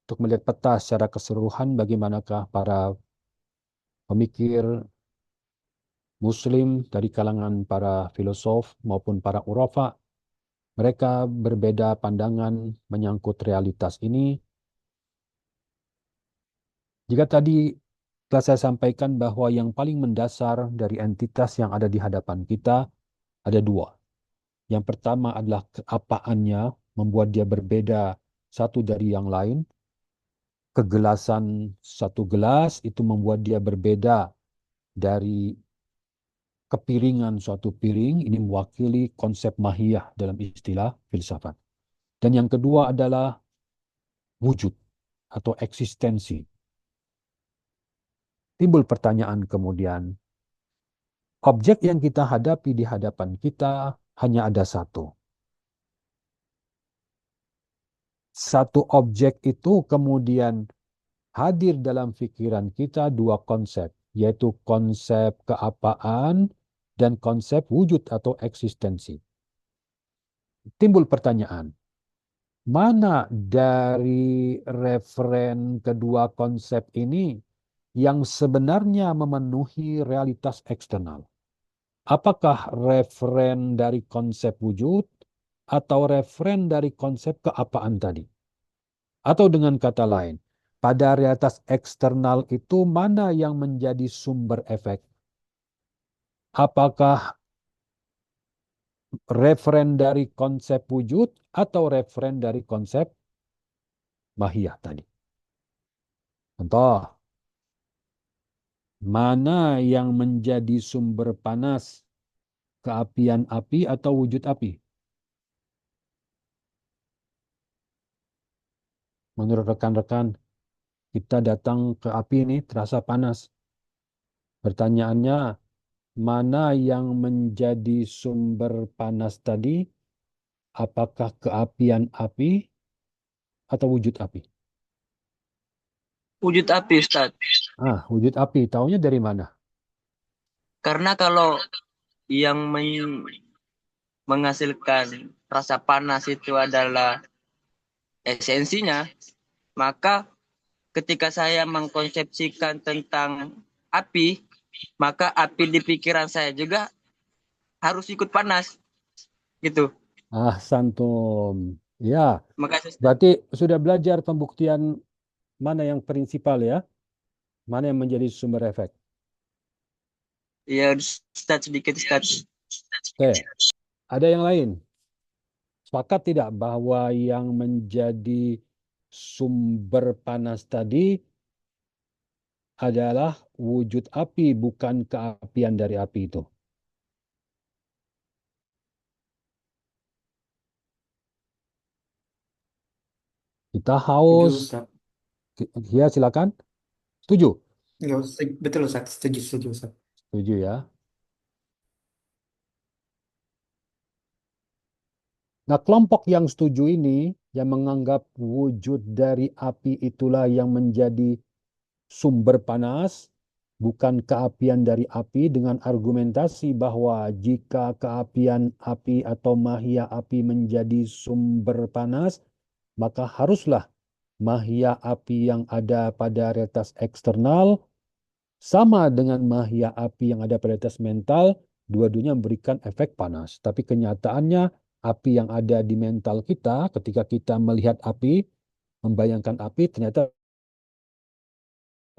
untuk melihat peta secara keseluruhan bagaimanakah para pemikir Muslim dari kalangan para filosof maupun para urafa, mereka berbeda pandangan menyangkut realitas ini. Jika tadi telah saya sampaikan bahwa yang paling mendasar dari entitas yang ada di hadapan kita ada dua. Yang pertama adalah keapaannya, membuat dia berbeda satu dari yang lain. Kegelasan satu gelas itu membuat dia berbeda dari kepiringan suatu piring. Ini mewakili konsep mahiyah dalam istilah filsafat. Dan yang kedua adalah wujud atau eksistensi. Timbul pertanyaan kemudian, objek yang kita hadapi di hadapan kita hanya ada satu. Satu objek itu kemudian hadir dalam pikiran kita dua konsep, yaitu konsep keapaan dan konsep wujud atau eksistensi. Timbul pertanyaan, mana dari referen kedua konsep ini yang sebenarnya memenuhi realitas eksternal? Apakah referen dari konsep wujud atau referen dari konsep keapaan tadi? Atau dengan kata lain, pada realitas eksternal itu mana yang menjadi sumber efek? Apakah referen dari konsep wujud atau referen dari konsep mahiyah tadi? Contoh, mana yang menjadi sumber panas? Keapian api atau wujud api? Menurut rekan-rekan, kita datang ke api ini terasa panas. Pertanyaannya, mana yang menjadi sumber panas tadi? Apakah keapian api atau wujud api? Wujud api, Ustaz. Wujud api. Taunya dari mana? Karena kalau yang menghasilkan rasa panas itu adalah esensinya, maka ketika saya mengkonsepsikan tentang api, maka api di pikiran saya juga harus ikut panas, gitu. Santum. Ya, Makasih, Ustaz. berarti sudah belajar pembuktian mana yang prinsipal ya? Mana yang menjadi sumber efek? Ya, Ustaz, sedikit, Ustaz. Oke, ada yang lain? Sepakat tidak bahwa yang menjadi sumber panas tadi adalah wujud api, bukan keapian dari api itu? Kita Setuju, haus. Ustaz. Ya, silakan. Setuju? Ya, betul, Ustaz. Setuju, setuju, Ustaz. Setuju ya. Nah, kelompok yang setuju ini yang menganggap wujud dari api itulah yang menjadi sumber panas, bukan keapian dari api, dengan argumentasi bahwa jika keapian api atau mahia api menjadi sumber panas, maka haruslah mahia api yang ada pada realitas eksternal sama dengan mahia api yang ada pada realitas mental, dua-duanya memberikan efek panas. Tapi kenyataannya api yang ada di mental kita ketika kita melihat api, membayangkan api, ternyata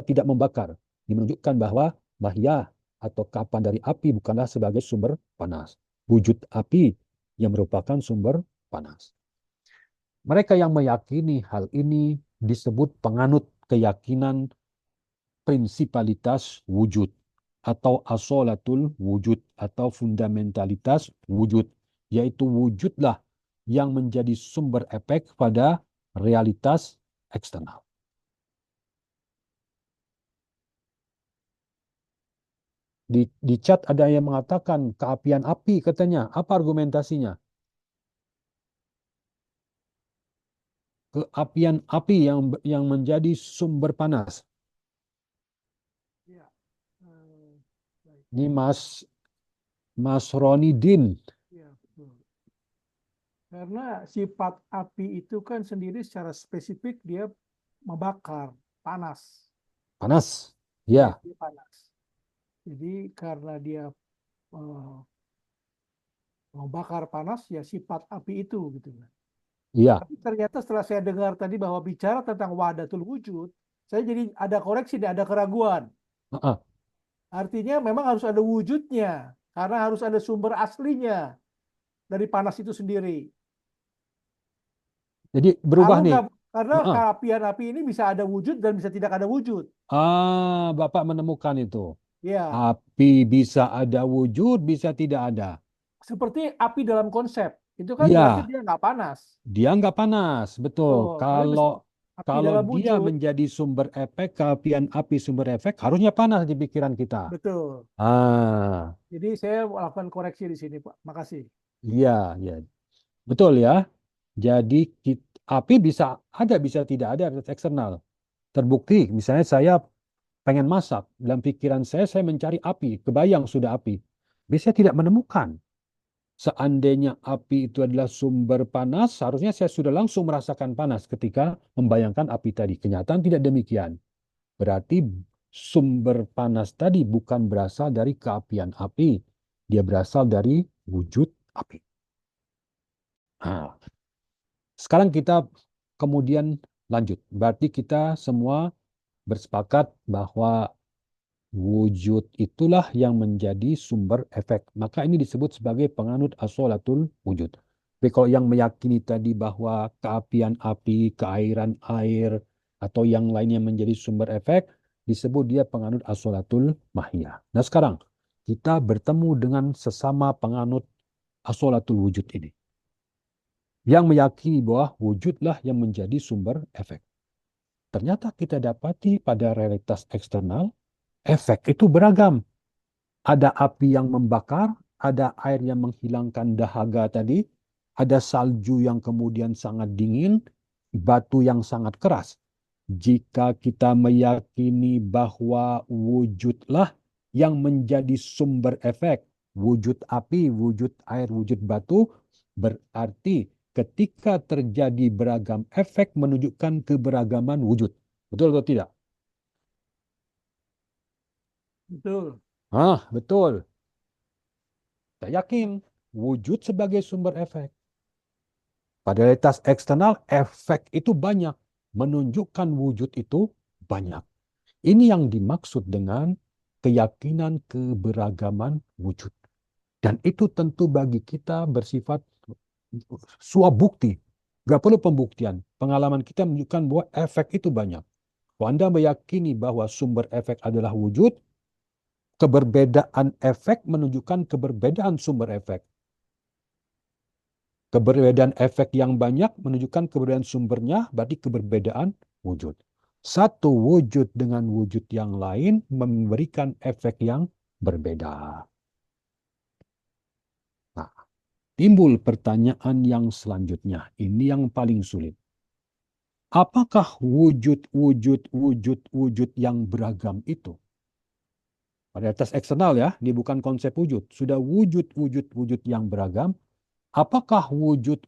tidak membakar. Ini menunjukkan bahwa mahia atau kapan dari api bukanlah sebagai sumber panas. Wujud api yang merupakan sumber panas. Mereka yang meyakini hal ini disebut penganut keyakinan prinsipalitas wujud atau asolatul wujud atau fundamentalitas wujud, yaitu wujudlah yang menjadi sumber efek pada realitas eksternal. Di chat ada yang mengatakan keapian api katanya. Apa argumentasinya? Keapian api yang menjadi sumber panas. Ya, baik. Ini Mas Roni Din. Ya, betul. Karena sifat api itu kan sendiri secara spesifik dia membakar, panas. Panas. Ya, dia panas. Jadi karena dia eh, membakar panas, ya sifat api itu gitu kan. iya. Tapi ternyata setelah saya dengar tadi bahwa bicara tentang wahdatul wujud, saya jadi ada koreksi nih, ada keraguan. Heeh. Artinya memang harus ada wujudnya, karena harus ada sumber aslinya dari panas itu sendiri. Jadi berubah Kalau nih. nggak, karena Heeh. keapian api ini bisa ada wujud dan bisa tidak ada wujud. Bapak menemukan itu. Ya, Api bisa ada wujud, bisa tidak ada. seperti api dalam konsep. Itu kan berarti Iya, dia nggak panas. dia nggak panas, betul. Tuh, tapi Kalau api kalau dalam dia wujud, menjadi sumber efek, keapian api sumber efek, harusnya panas di pikiran kita. betul. Ah, Jadi saya melakukan koreksi di sini, Pak. Makasih. iya, iya, betul ya. Jadi api bisa ada, bisa tidak ada efek eksternal. Terbukti, misalnya saya pengen masak, dalam pikiran saya mencari api, kebayang sudah api. Bisa tidak menemukan. Seandainya api itu adalah sumber panas, seharusnya saya sudah langsung merasakan panas ketika membayangkan api tadi. Kenyataan tidak demikian. Berarti sumber panas tadi bukan berasal dari keapian api. Dia berasal dari wujud api. Nah, sekarang kita kemudian lanjut. Berarti kita semua bersepakat bahwa wujud itulah yang menjadi sumber efek. Maka ini disebut sebagai penganut asolatul wujud. Tapi kalau yang meyakini tadi bahwa keapian api, keairan air, atau yang lainnya menjadi sumber efek, disebut dia penganut asolatul mahiyah. Nah sekarang, kita bertemu dengan sesama penganut asolatul wujud ini. Yang meyakini bahwa wujudlah yang menjadi sumber efek. Ternyata kita dapati pada realitas eksternal, efek itu beragam. Ada api yang membakar, ada air yang menghilangkan dahaga tadi, ada salju yang kemudian sangat dingin, batu yang sangat keras. Jika kita meyakini bahwa wujudlah yang menjadi sumber efek, wujud api, wujud air, wujud batu, berarti ketika terjadi beragam efek menunjukkan keberagaman wujud. Betul atau tidak? Betul. Betul. Saya yakin wujud sebagai sumber efek. Pada realitas eksternal, efek itu banyak. Menunjukkan wujud itu banyak. Ini yang dimaksud dengan keyakinan keberagaman wujud. Dan itu tentu bagi kita bersifat suap bukti. Gak perlu pembuktian. Pengalaman kita menunjukkan bahwa efek itu banyak. Kalau Anda meyakini bahwa sumber efek adalah wujud, keberbedaan efek menunjukkan keberbedaan sumber efek. Keberbedaan efek yang banyak menunjukkan keberbedaan sumbernya, berarti keberbedaan wujud. Satu wujud dengan wujud yang lain memberikan efek yang berbeda. Nah, timbul pertanyaan yang selanjutnya. Ini yang paling sulit. Apakah wujud yang beragam itu? Pada atas eksternal ya, ini bukan konsep wujud. Sudah wujud yang beragam. Apakah wujud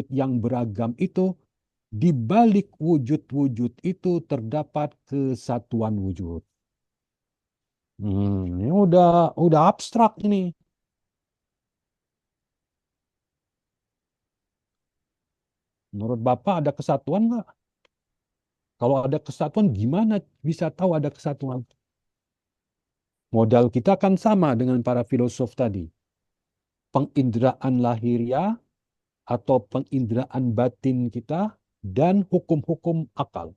yang beragam itu di balik wujud itu terdapat kesatuan wujud? Ini udah abstrak ini. Menurut Bapak ada kesatuan nggak? Kalau ada kesatuan, gimana bisa tahu ada kesatuan? Modal kita kan sama dengan para filosof tadi. Penginderaan lahiriah atau penginderaan batin kita dan hukum-hukum akal.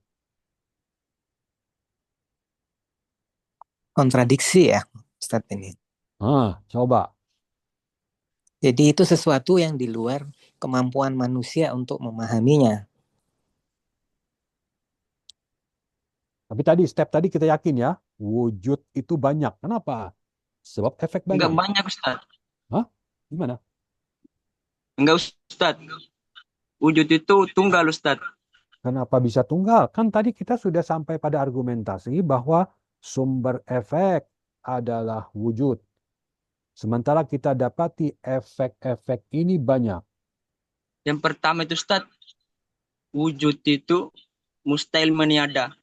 Kontradiksi ya, Ustadz ini. Coba. Jadi itu sesuatu yang di luar kemampuan manusia untuk memahaminya. Tapi step tadi kita yakin ya, wujud itu banyak. Kenapa? Sebab efek Enggak banyak. banyak, Ustaz. Gimana? Enggak, Ustaz. Wujud itu tunggal, Ustaz. Kenapa bisa tunggal? Kan tadi kita sudah sampai pada argumentasi bahwa sumber efek adalah wujud. Sementara kita dapati efek-efek ini banyak. Yang pertama itu, Ustaz, wujud itu mustahil meniada.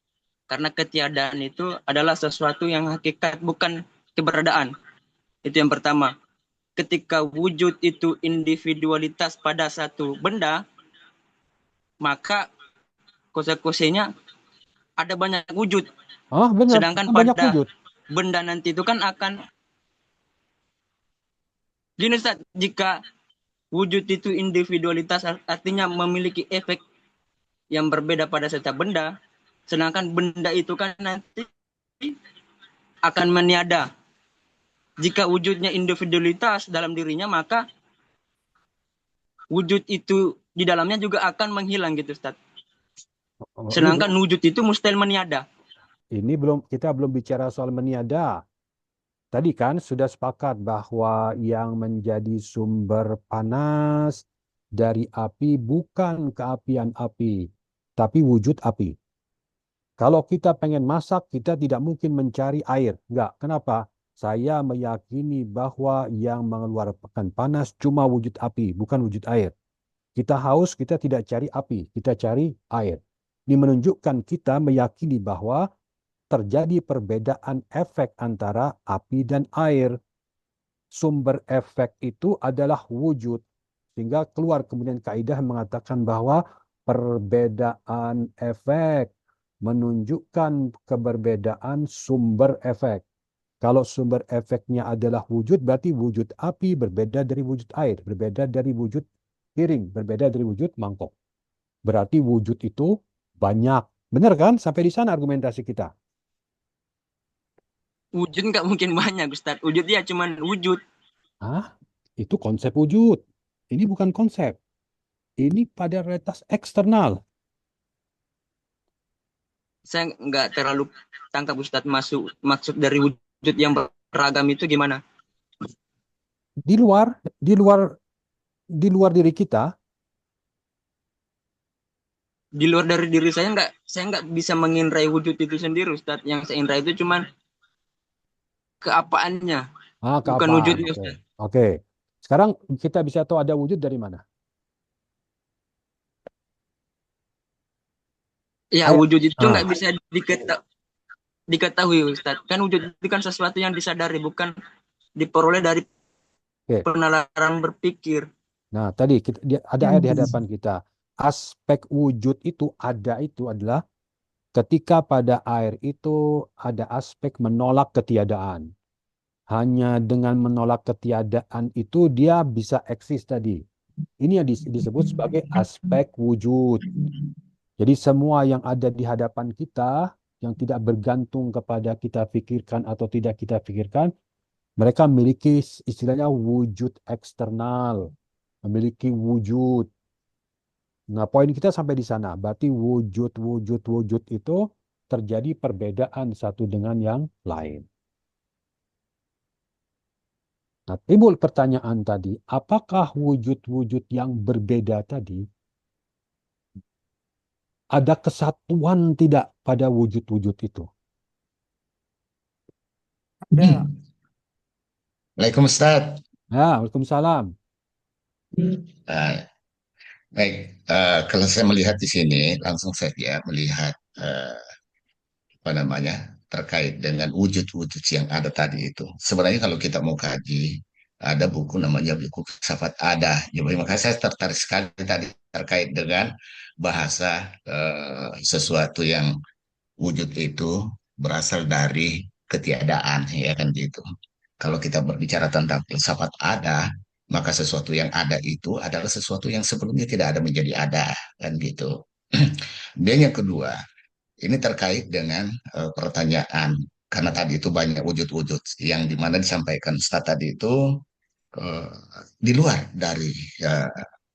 Karena ketiadaan itu adalah sesuatu yang hakikat, bukan keberadaan. Itu yang pertama. Ketika wujud itu individualitas pada satu benda, maka konsekuensinya ada banyak wujud. Ah, benar, Sedangkan banyak pada wujud. benda nanti itu kan akan gini Ustaz, jika wujud itu individualitas artinya memiliki efek yang berbeda pada setiap benda, sedangkan benda itu kan nanti akan meniada. Jika wujudnya individualitas dalam dirinya, maka wujud itu di dalamnya juga akan menghilang gitu Ustaz. Oh, Sedangkan wujud itu mustahil meniada. ini kita belum bicara soal meniada. Tadi kan sudah sepakat bahwa yang menjadi sumber panas dari api bukan keapian api, tapi wujud api. Kalau kita pengen masak, kita tidak mungkin mencari air. Enggak. Kenapa? Saya meyakini bahwa yang mengeluarkan panas cuma wujud api, bukan wujud air. Kita haus, kita tidak cari api, kita cari air. Ini menunjukkan kita meyakini bahwa terjadi perbedaan efek antara api dan air. Sumber efek itu adalah wujud. Sehingga keluar kemudian kaidah mengatakan bahwa perbedaan efek menunjukkan keberbedaan sumber efek. Kalau sumber efeknya adalah wujud, berarti wujud api berbeda dari wujud air, berbeda dari wujud piring, berbeda dari wujud mangkok. Berarti wujud itu banyak. Benar kan? Sampai di sana argumentasi kita. Wujud nggak mungkin banyak Ustaz. Wujud dia cuma wujud. Ah, itu konsep wujud. Ini bukan konsep. Ini pada realitas eksternal. Saya nggak terlalu tangkap Ustaz maksud dari wujud yang beragam itu gimana? Di luar, di luar diri kita. Di luar dari diri saya nggak bisa mengindrai wujud itu sendiri Ustaz. Yang saya indrai itu cuma keapaannya, bukan Keapaan. wujudnya Oke. Ustaz. Oke. Sekarang kita bisa tahu ada wujud dari mana? Ya, Ayo. wujud itu nggak bisa diketahui Ustaz. Kan wujud itu kan sesuatu yang disadari, bukan diperoleh dari penalaran berpikir. Nah, tadi ada ayat di hadapan kita. Aspek wujud itu adalah ketika pada air itu ada aspek menolak ketiadaan. Hanya dengan menolak ketiadaan itu dia bisa eksis tadi. Ini yang disebut sebagai aspek wujud. Jadi semua yang ada di hadapan kita yang tidak bergantung kepada kita pikirkan atau tidak kita pikirkan, mereka memiliki istilahnya wujud eksternal, memiliki wujud. Nah, poin kita sampai di sana. Berarti wujud itu terjadi perbedaan satu dengan yang lain. Nah, timbul pertanyaan tadi, apakah wujud-wujud yang berbeda tadi ada kesatuan tidak pada wujud-wujud itu? Ada. Waalaikumsalam Ustaz. Ya, Waalaikumsalam. Baik, kalau saya melihat di sini langsung saja melihat apa namanya terkait dengan wujud-wujud yang ada tadi itu. Sebenarnya kalau kita mau kaji, ada buku namanya buku Filsafat Ada. Jadi makanya saya tertarik sekali tadi terkait dengan bahasa sesuatu yang wujud itu berasal dari ketiadaan, ya kan gitu. Kalau kita berbicara tentang filsafat ada, maka sesuatu yang ada itu adalah sesuatu yang sebelumnya tidak ada menjadi ada, kan gitu. Dan yang kedua, ini terkait dengan pertanyaan, karena tadi itu banyak wujud-wujud yang dimana disampaikan Ustaz tadi itu eh, di luar dari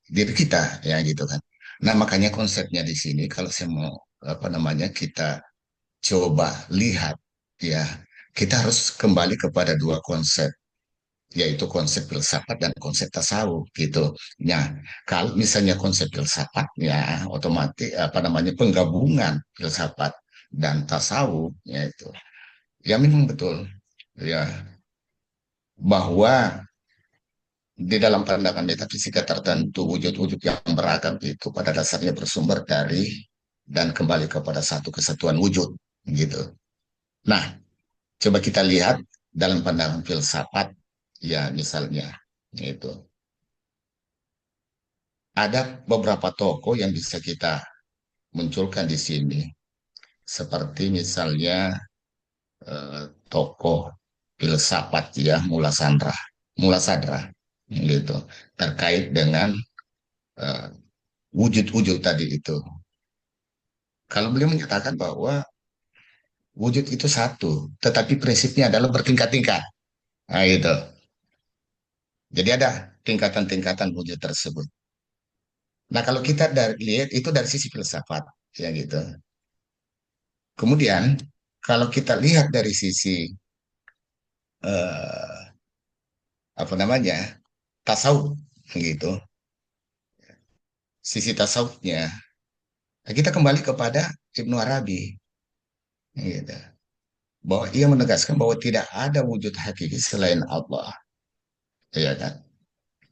diri kita, ya gitu kan. Nah, makanya konsepnya di sini, kalau saya mau apa namanya kita coba lihat ya, kita harus kembali kepada dua konsep, yaitu konsep filsafat dan konsep tasawuf gitu. Nah, kalau misalnya konsep filsafat ya otomatis apa namanya penggabungan filsafat dan tasawuf yaitu ya memang betul ya bahwa di dalam pandangan metafisika tertentu wujud-wujud yang beragam itu pada dasarnya bersumber dari dan kembali kepada satu kesatuan wujud gitu. Nah, coba kita lihat dalam pandangan filsafat, ya misalnya, gitu. Ada beberapa tokoh yang bisa kita munculkan di sini, seperti misalnya tokoh filsafat ya Mula Sadra, gitu, terkait dengan eh, wujud-wujud tadi itu. Kalau beliau menyatakan bahwa wujud itu satu, tetapi prinsipnya adalah bertingkat-tingkat. Nah, itu. Jadi ada tingkatan-tingkatan wujud tersebut. Nah, kalau kita lihat itu dari sisi filsafat, ya gitu. Kemudian, kalau kita lihat dari sisi eh, apa namanya tasawuf, gitu, sisi tasawufnya, nah, kita kembali kepada Ibnu Arabi, gitu, bahwa ia menegaskan bahwa tidak ada wujud hakiki selain Allah, ya kan?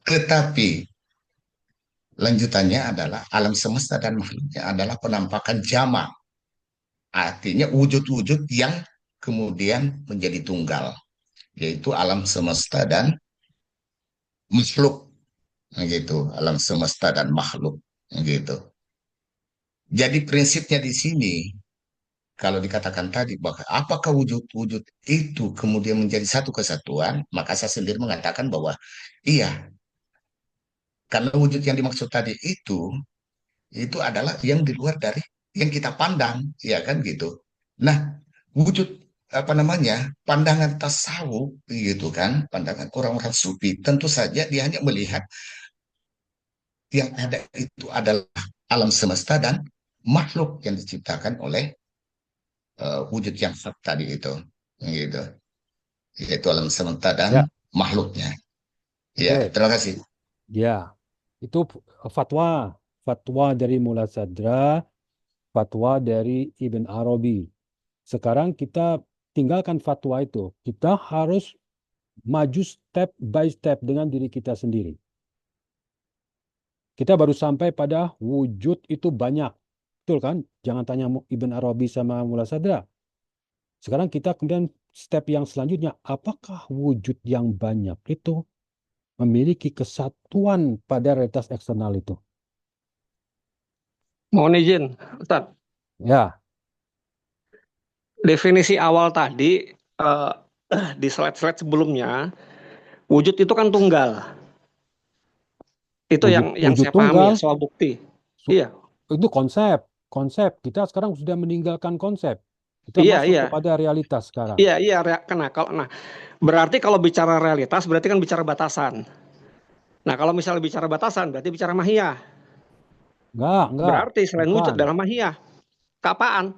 Tetapi lanjutannya adalah alam semesta dan makhluknya adalah penampakan jamak, artinya wujud-wujud yang kemudian menjadi tunggal, yaitu alam semesta dan makhluk, gitu, alam semesta dan makhluk, gitu. Jadi prinsipnya di sini, kalau dikatakan tadi bahwa apakah wujud-wujud itu kemudian menjadi satu kesatuan, maka saya sendiri mengatakan bahwa iya, karena wujud yang dimaksud tadi itu adalah yang di luar dari yang kita pandang, ya kan gitu. Nah, wujud apa namanya pandangan tasawuf, gitu kan, pandangan orang-orang sufi, tentu saja dia hanya melihat yang ada itu adalah alam semesta dan makhluk yang diciptakan oleh wujud yang hak tadi itu, gitu, yaitu alam semesta dan Ya, makhluknya. Ya, oke. terima kasih. Ya, itu fatwa, fatwa dari Mula Sadra, fatwa dari Ibn Arabi. Sekarang kita tinggalkan fatwa itu. Kita harus maju step by step dengan diri kita sendiri. Kita baru sampai pada wujud itu banyak. Betul kan? Jangan tanya Ibn Arabi sama Mula Sadra. Sekarang kita kemudian step yang selanjutnya, apakah wujud yang banyak itu memiliki kesatuan pada realitas eksternal itu? Mohon izin, Ustaz. Ya, Definisi awal tadi di slide-slide sebelumnya, wujud itu kan tunggal. Itu yang wujud saya pahami tunggal, ya, soal bukti. Iya, itu konsep. Kita sekarang sudah meninggalkan konsep. Kita iya, masuk iya. kepada realitas sekarang. Iya, iya, berarti kalau bicara realitas berarti kan bicara batasan. Nah, kalau misalnya bicara batasan berarti bicara mahiyah. Enggak, Berarti selain wujud bukan. dalam mahiyah, kapaan?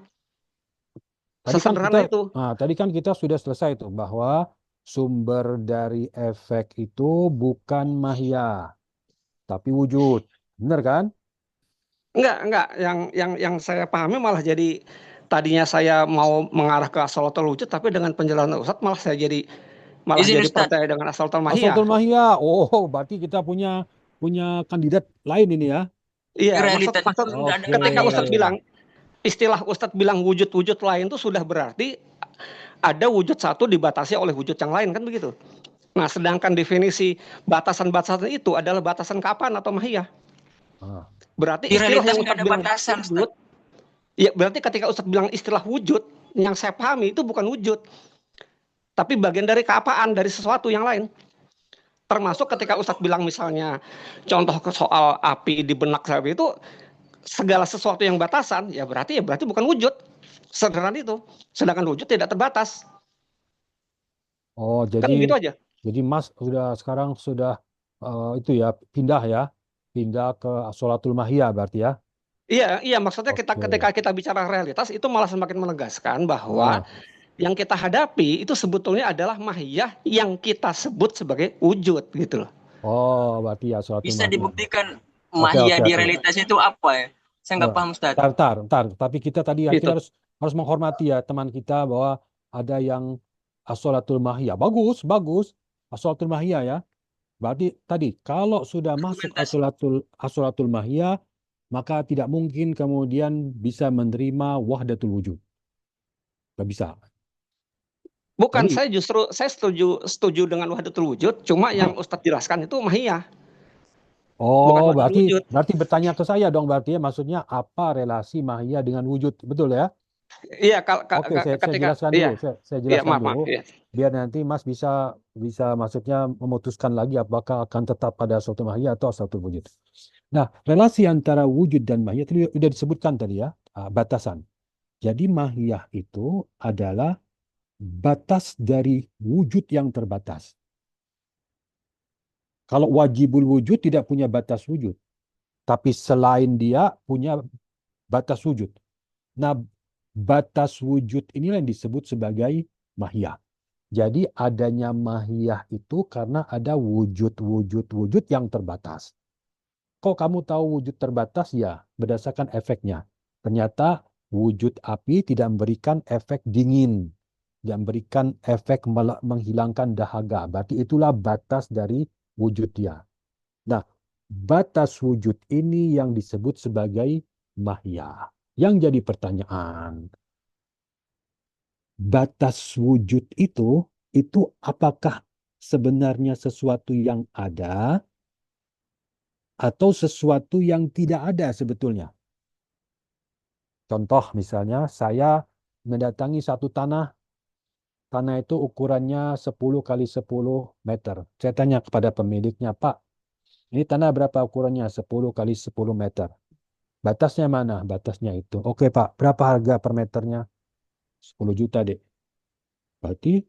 Tadi Sesederhana itu. kan kita sudah selesai itu bahwa sumber dari efek itu bukan mahiyah, tapi wujud. Benar kan? Enggak. Yang saya pahami malah jadi tadinya saya mau mengarah ke asalatul wujud, tapi dengan penjelasan Ustadz malah Izin jadi Ustaz, percaya dengan asalatul mahiyah. Asalatul mahiyah. Oh, berarti kita punya kandidat lain ini ya. Iya, realitas itu maksud nggak ada Oke. ketika mahiyah. Ustadz bilang istilah Ustadz bilang wujud-wujud lain itu sudah berarti ada wujud satu dibatasi oleh wujud yang lain, kan begitu. Nah, sedangkan definisi batasan-batasan itu adalah batasan kapan atau mahiyah. Ah. Berarti Di istilah realitas yang nggak Ustadz ada bilang batasan, wujud, ya berarti ketika Ustadz bilang istilah wujud, yang saya pahami itu bukan wujud, tapi bagian dari keapaan, dari sesuatu yang lain. Termasuk ketika Ustadz bilang misalnya contoh ke soal api di benak saya itu segala sesuatu yang batasan, ya berarti bukan wujud. Sederhana itu. Sedangkan wujud tidak terbatas. Oh, Kan begitu aja. jadi Mas sekarang sudah itu ya pindah ke sholatul mahiyah berarti ya. Iya, maksudnya Oke. ketika kita bicara realitas itu malah semakin menegaskan bahwa Ah, yang kita hadapi itu sebetulnya adalah mahiyah yang kita sebut sebagai wujud gitu loh. oh, berarti ya sholatul Bisa mahiyah. dibuktikan Oke, mahiyah oke, di oke. realitas itu apa ya? Saya nggak paham Ustaz. Ntar. Tapi kita tadi Gitu. kita harus menghormati ya teman kita bahwa ada yang sholatul mahiyah. Bagus. Sholatul mahiyah ya. Berarti tadi kalau sudah masuk Argumentasi. sholatul mahiyah, maka tidak mungkin kemudian bisa menerima wahdatul wujud. Nggak bisa. Bukan, Jadi, saya setuju dengan wahdatul wujud, cuma yang Ustadz jelaskan itu mahiyah, bukan oh wahdatul wujud. berarti bertanya ke saya dong, berarti ya maksudnya apa relasi mahiyah dengan wujud, betul ya? Iya, Oke, saya ketika jelaskan iya, dulu. Saya iya, jelaskan maaf, dulu, iya. biar nanti Mas bisa maksudnya memutuskan lagi apakah akan tetap pada suatu mahiyah atau suatu wujud. Nah, relasi antara wujud dan mahiyah tadi sudah disebutkan tadi ya, batasan. Jadi mahiyah itu adalah batas dari wujud yang terbatas. Kalau wajibul wujud tidak punya batas wujud, tapi selain dia punya batas wujud. Nah, batas wujud inilah yang disebut sebagai mahiyah. Jadi adanya mahiyah itu karena ada wujud yang terbatas. Kok kamu tahu wujud terbatas? Ya, berdasarkan efeknya. Ternyata wujud api tidak memberikan efek dingin, tidak memberikan efek menghilangkan dahaga. Berarti itulah batas dari wujud dia. Nah, batas wujud ini yang disebut sebagai mahiyah. Yang jadi pertanyaan, batas wujud itu apakah sebenarnya sesuatu yang ada atau sesuatu yang tidak ada sebetulnya? Contoh misalnya saya mendatangi satu tanah itu ukurannya 10 kali 10 meter. Saya tanya kepada pemiliknya, Pak, ini tanah berapa ukurannya? 10 kali 10 meter. Batasnya mana? Batasnya itu. Oke Pak, berapa harga per meternya? 10 juta dek. Berarti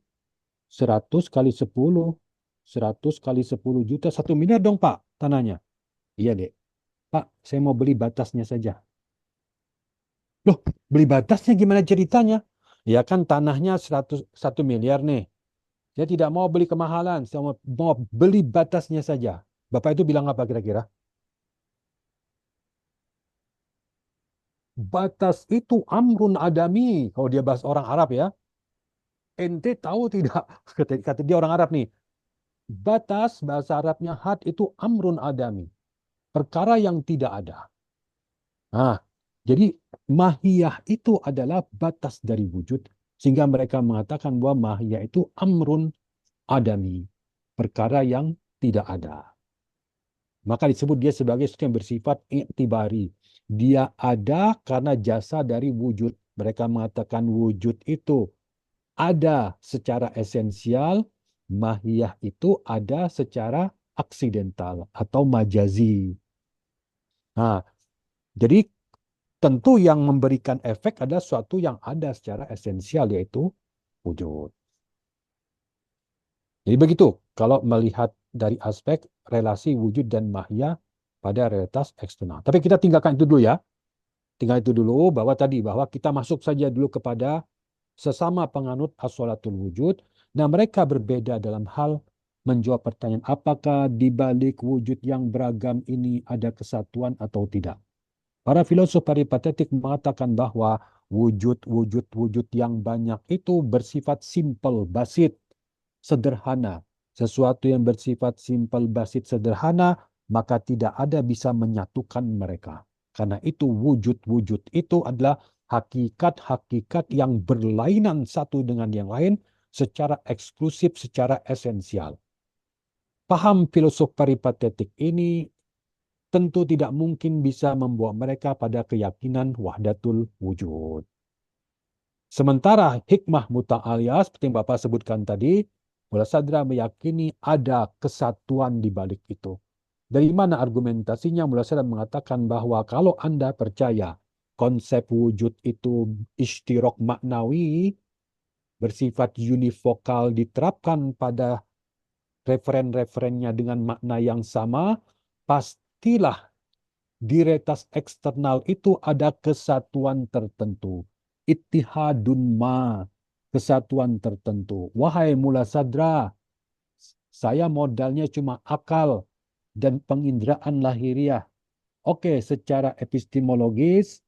100 kali 10. 100 kali 10 juta, 1 miliar dong Pak tanahnya. Iya dek. Pak, saya mau beli batasnya saja. Loh, beli batasnya gimana ceritanya? Ya kan tanahnya 1 miliar nih. Saya tidak mau beli kemahalan, saya mau beli batasnya saja. Bapak itu bilang apa kira-kira? Batas itu amrun adami. Kalau dia bahas orang Arab ya. Ente tahu tidak? Kata dia orang Arab nih. Batas bahasa Arabnya had itu amrun adami. Perkara yang tidak ada. Nah, jadi mahiyah itu adalah batas dari wujud. Sehingga mereka mengatakan bahwa mahiyah itu amrun adami. Perkara yang tidak ada. Maka disebut dia sebagai sesuatu yang bersifat iktibari. Dia ada karena jasa dari wujud. Mereka mengatakan wujud itu ada secara esensial, mahiyah itu ada secara aksidental atau majazi. Nah, jadi tentu yang memberikan efek adalah sesuatu yang ada secara esensial, yaitu wujud. Jadi begitu, kalau melihat dari aspek relasi wujud dan mahiyah pada realitas eksternal. Tapi kita tinggalkan itu dulu ya. Tinggal itu dulu bahwa kita masuk saja dulu kepada sesama penganut as-sholatul wujud. Nah, mereka berbeda dalam hal menjawab pertanyaan apakah di balik wujud yang beragam ini ada kesatuan atau tidak. Para filosof peripatetik mengatakan bahwa wujud yang banyak itu bersifat simple, basit, sederhana. Sesuatu yang bersifat simple, basit, sederhana, maka tidak ada bisa menyatukan mereka. Karena itu wujud itu adalah hakikat-hakikat yang berlainan satu dengan yang lain secara eksklusif, secara esensial. Paham filosof peripatetik ini tentu tidak mungkin bisa membawa mereka pada keyakinan wahdatul wujud. Sementara hikmah muta'aliyah seperti yang Bapak sebutkan tadi, Mullah Sadra meyakini ada kesatuan di balik itu. Dari mana argumentasinya? Mullah Sadra mengatakan bahwa kalau Anda percaya konsep wujud itu ishtirok maknawi, bersifat univokal, diterapkan pada referen-referennya dengan makna yang sama, pastilah di realitas eksternal itu ada kesatuan tertentu. Ittihadun ma, kesatuan tertentu. Wahai Mullah Sadra, saya modalnya cuma akal dan penginderaan lahiriah. Oke, secara epistemologis,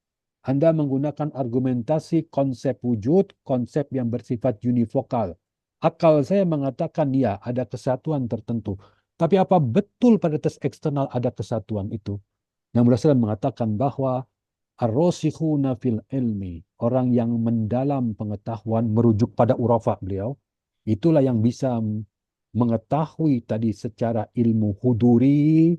Anda menggunakan argumentasi konsep wujud, konsep yang bersifat univokal. Akal saya mengatakan ya, ada kesatuan tertentu. Tapi apa betul pada tes eksternal ada kesatuan itu? Yang berdasarkan mengatakan bahwa Ar-rasikhuna fil ilmi, orang yang mendalam pengetahuan merujuk pada urafa beliau, itulah yang bisa mengetahui tadi secara ilmu huduri,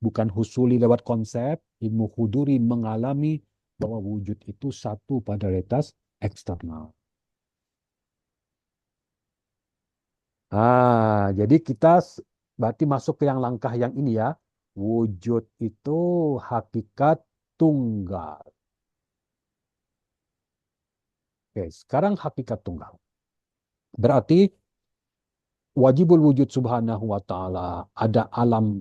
bukan husuli lewat konsep, ilmu huduri mengalami bahwa wujud itu satu pada realitas eksternal. Jadi kita berarti masuk ke yang langkah yang ini ya. Wujud itu hakikat tunggal. Oke, sekarang hakikat tunggal. Berarti wajibul wujud subhanahu wa ta'ala, ada alam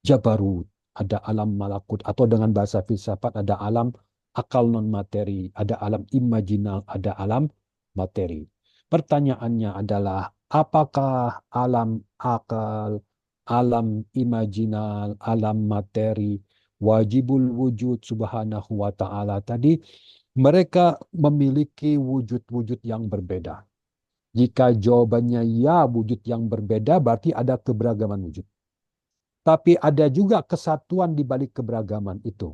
jabarut, ada alam malakut, atau dengan bahasa filsafat ada alam akal non materi, ada alam imajinal, ada alam materi. Pertanyaannya adalah apakah alam akal, alam imajinal, alam materi, wajibul wujud subhanahu wa ta'ala tadi mereka memiliki wujud-wujud yang berbeda? Jika jawabannya ya, wujud yang berbeda, berarti ada keberagaman wujud. Tapi ada juga kesatuan di balik keberagaman itu.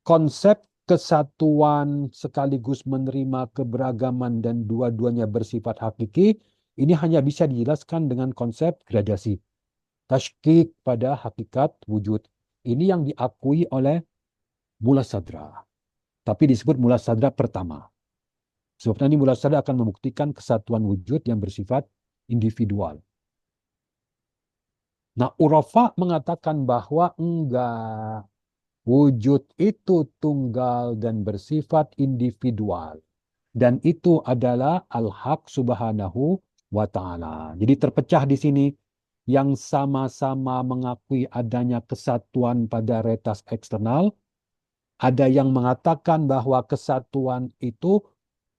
Konsep kesatuan sekaligus menerima keberagaman dan dua-duanya bersifat hakiki, ini hanya bisa dijelaskan dengan konsep gradasi. Tashkik pada hakikat wujud. Ini yang diakui oleh Mula Sadra. Tapi disebut Mula Sadra pertama. Sebab nanti Mula Sadra akan membuktikan kesatuan wujud yang bersifat individual. Nah, Urafa mengatakan bahwa enggak. Wujud itu tunggal dan bersifat individual. Dan itu adalah al-haq subhanahu wa ta'ala. Jadi terpecah di sini. Yang sama-sama mengakui adanya kesatuan pada realitas eksternal. Ada yang mengatakan bahwa kesatuan itu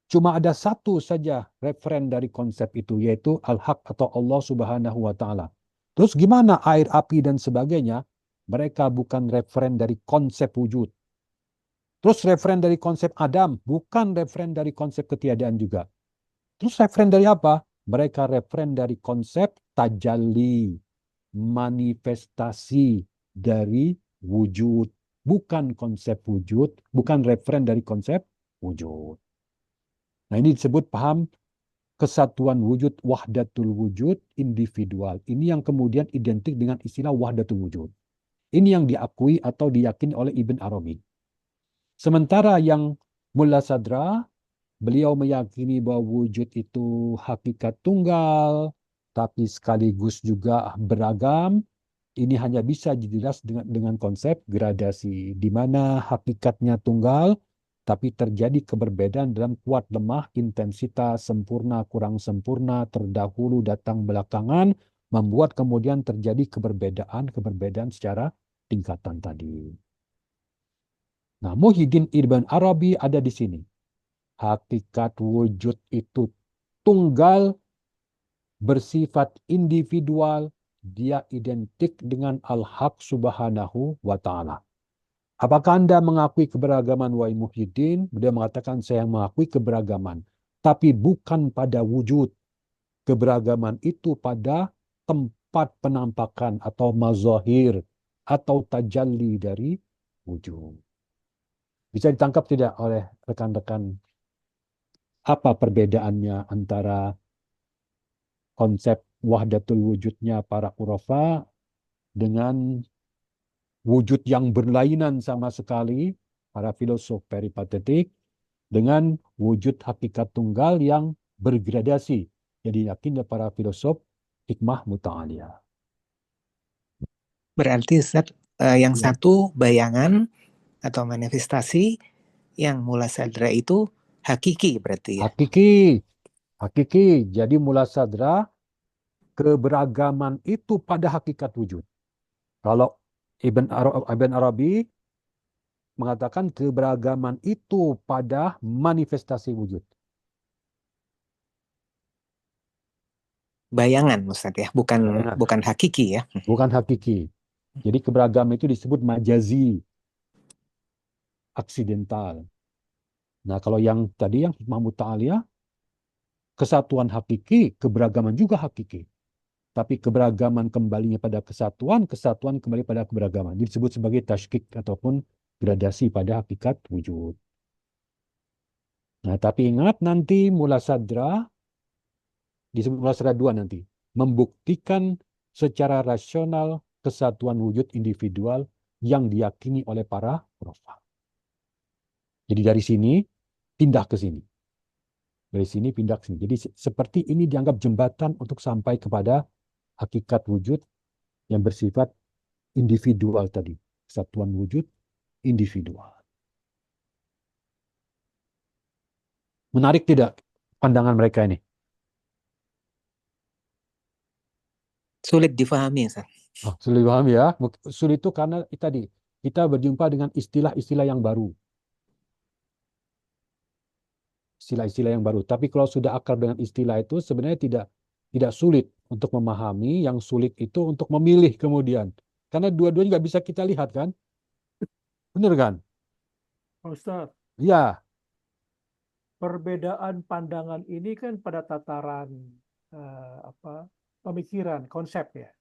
cuma ada satu saja referen dari konsep itu, yaitu al-haq atau Allah subhanahu wa ta'ala. Terus gimana air, api, dan sebagainya? Mereka bukan referen dari konsep wujud. Terus referen dari konsep Adam, bukan referen dari konsep ketiadaan juga. Terus referen dari apa? Mereka referen dari konsep tajalli, manifestasi dari wujud. Bukan konsep wujud, bukan referen dari konsep wujud. Nah, ini disebut paham kesatuan wujud, wahdatul wujud individual. Ini yang kemudian identik dengan istilah wahdatul wujud. Ini yang diakui atau diyakini oleh Ibn Arabi. Sementara yang Mulla Sadra, beliau meyakini bahwa wujud itu hakikat tunggal, tapi sekaligus juga beragam. Ini hanya bisa dijelaskan dengan konsep gradasi, di mana hakikatnya tunggal, tapi terjadi keberbedaan dalam kuat lemah, intensitas, sempurna, kurang sempurna, terdahulu, datang, belakangan, membuat kemudian terjadi keberbedaan secara tingkatan tadi. Nah, Muhyiddin Ibn Arabi ada di sini. Hakikat wujud itu tunggal, bersifat individual, dia identik dengan al-haq subhanahu wa ta'ala. Apakah Anda mengakui keberagaman wahai Muhyiddin? Beliau mengatakan saya mengakui keberagaman. Tapi bukan pada wujud. Keberagaman itu pada tempat penampakan atau mazahir atau tajalli dari wujud. Bisa ditangkap tidak oleh rekan-rekan apa perbedaannya antara konsep wahdatul wujudnya para urafa dengan wujud yang berlainan sama sekali para filosof peripatetik dengan wujud hakikat tunggal yang bergradasi. Jadi yakin para filosof hikmah muta'aliyah. Berarti Ustaz, yang satu bayangan atau manifestasi, yang Mula Sadra itu hakiki berarti ya? Hakiki. Jadi Mula Sadra, keberagaman itu pada hakikat wujud. Kalau Ibn Arabi mengatakan keberagaman itu pada manifestasi wujud. Bayangan Ustaz ya, bukan hakiki ya? Bukan hakiki. Jadi keberagaman itu disebut majazi, aksidental. Nah, kalau yang tadi yang hikmah muta'aliyah, kesatuan hakiki, keberagaman juga hakiki. Tapi keberagaman kembalinya pada kesatuan, kesatuan kembali pada keberagaman. Disebut sebagai tashkik ataupun gradasi pada hakikat wujud. Nah, tapi ingat nanti mula sadra, disebut mula sadra 2 nanti, membuktikan secara rasional kesatuan wujud individual yang diyakini oleh para urafah. Jadi dari sini pindah ke sini. Dari sini pindah ke sini. Jadi seperti ini dianggap jembatan untuk sampai kepada hakikat wujud yang bersifat individual tadi. Kesatuan wujud individual. Menarik tidak pandangan mereka ini? Sulit difahami, Ustaz. Oh, sulit paham ya. Sulit itu karena tadi kita berjumpa dengan istilah-istilah yang baru. Istilah-istilah yang baru. Tapi kalau sudah akrab dengan istilah itu sebenarnya tidak sulit untuk memahami. Yang sulit itu untuk memilih kemudian. Karena dua-duanya nggak bisa kita lihat kan? Bener kan? Pak Ustadz, Ya, perbedaan pandangan ini kan pada tataran pemikiran, konsep ya.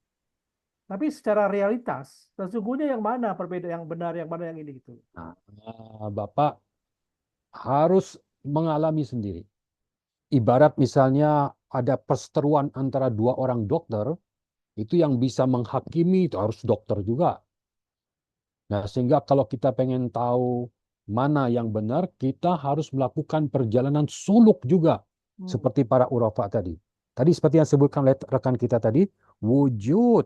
Tapi secara realitas, sesungguhnya yang mana perbedaan yang benar, yang mana yang ini gitu. nah, Bapak harus mengalami sendiri. Ibarat misalnya ada perseteruan antara dua orang dokter, itu yang bisa menghakimi itu harus dokter juga. Nah, sehingga kalau kita pengen tahu mana yang benar, kita harus melakukan perjalanan suluk juga. Seperti para urafa tadi. Tadi seperti yang disebutkan oleh rekan kita tadi, wujud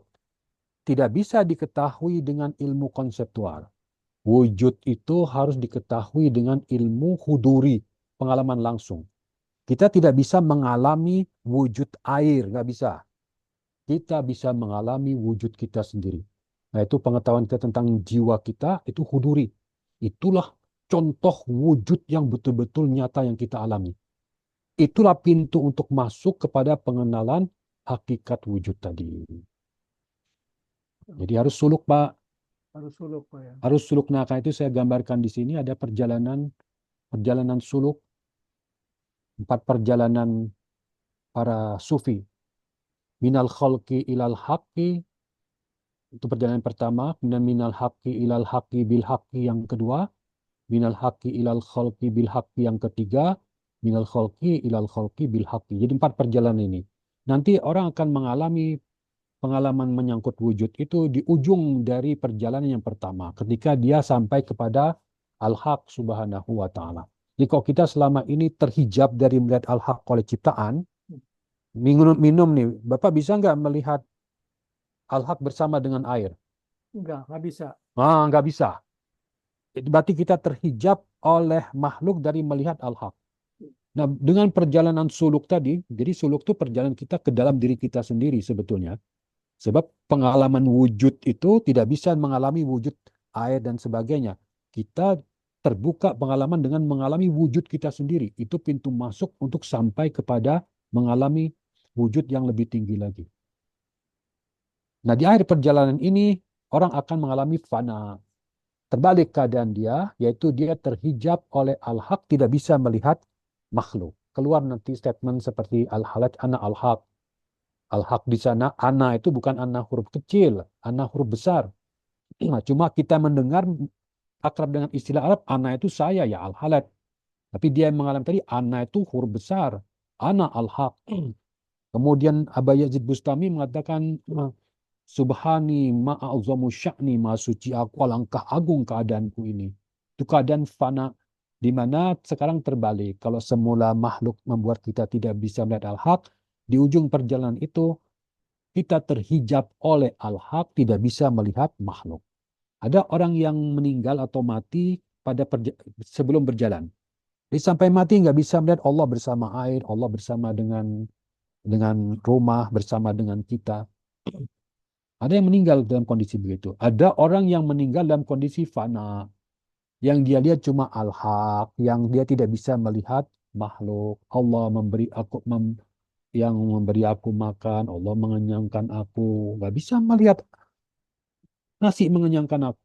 tidak bisa diketahui dengan ilmu konseptual. Wujud itu harus diketahui dengan ilmu huduri, pengalaman langsung. Kita tidak bisa mengalami wujud air, nggak bisa. Kita bisa mengalami wujud kita sendiri. Nah, itu pengetahuan kita tentang jiwa kita, itu huduri. Itulah contoh wujud yang betul-betul nyata yang kita alami. Itulah pintu untuk masuk kepada pengenalan hakikat wujud tadi. Jadi harus suluk, Pak. Harus suluk, Pak ya. Harus suluk. Nah, karena itu saya gambarkan di sini ada perjalanan suluk, 4 perjalanan para sufi. Minal khalqi ilal haqqi, itu perjalanan pertama. Kemudian minal haqqi ilal haqqi bil haqqi yang kedua. Minal haqqi ilal khalqi bil haqqi yang ketiga. Minal khalqi ilal khalqi bil haqqi. Jadi 4 perjalanan ini. Nanti orang akan mengalami pengalaman menyangkut wujud itu di ujung dari perjalanan yang pertama. Ketika dia sampai kepada Al-Haq subhanahu wa ta'ala. Jadi kalau kita selama ini terhijab dari melihat Al-Haq oleh ciptaan, minum nih, Bapak bisa nggak melihat Al-Haq bersama dengan air? Nggak bisa. Nggak bisa. Berarti kita terhijab oleh makhluk dari melihat Al-Haq. Nah, dengan perjalanan suluk tadi, jadi suluk itu perjalanan kita ke dalam diri kita sendiri sebetulnya. Sebab pengalaman wujud itu tidak bisa mengalami wujud air dan sebagainya. Kita terbuka pengalaman dengan mengalami wujud kita sendiri. Itu pintu masuk untuk sampai kepada mengalami wujud yang lebih tinggi lagi. Nah, di akhir perjalanan ini, orang akan mengalami fana. Terbalik keadaan dia, yaitu dia terhijab oleh al-haq, tidak bisa melihat makhluk. Keluar nanti statement seperti al-halat ana al-haq. Al-haq di sana, ana itu bukan ana huruf kecil, ana huruf besar. Nah, cuma kita mendengar akrab dengan istilah Arab, ana itu saya, ya al-halat. Tapi dia yang mengalami tadi, ana itu huruf besar, ana al-haq. Kemudian Aba Yazid Bustami mengatakan, Subhani ma'azamu sya'ni ma suci aku, alangkah agung keadaanku ini. Itu keadaan fana, di mana sekarang terbalik. Kalau semula makhluk membuat kita tidak bisa melihat al-haq, di ujung perjalanan itu kita terhijab oleh al-haq, tidak bisa melihat makhluk. Ada orang yang meninggal atau mati pada sebelum berjalan. Jadi sampai mati nggak bisa melihat Allah bersama air, Allah bersama dengan rumah, bersama dengan kita. Ada yang meninggal dalam kondisi begitu. Ada orang yang meninggal dalam kondisi fana. Yang dia lihat cuma al-haq, yang dia tidak bisa melihat makhluk. Allah yang memberi aku makan, Allah mengenyangkan aku. Nggak bisa melihat nasi mengenyangkan aku.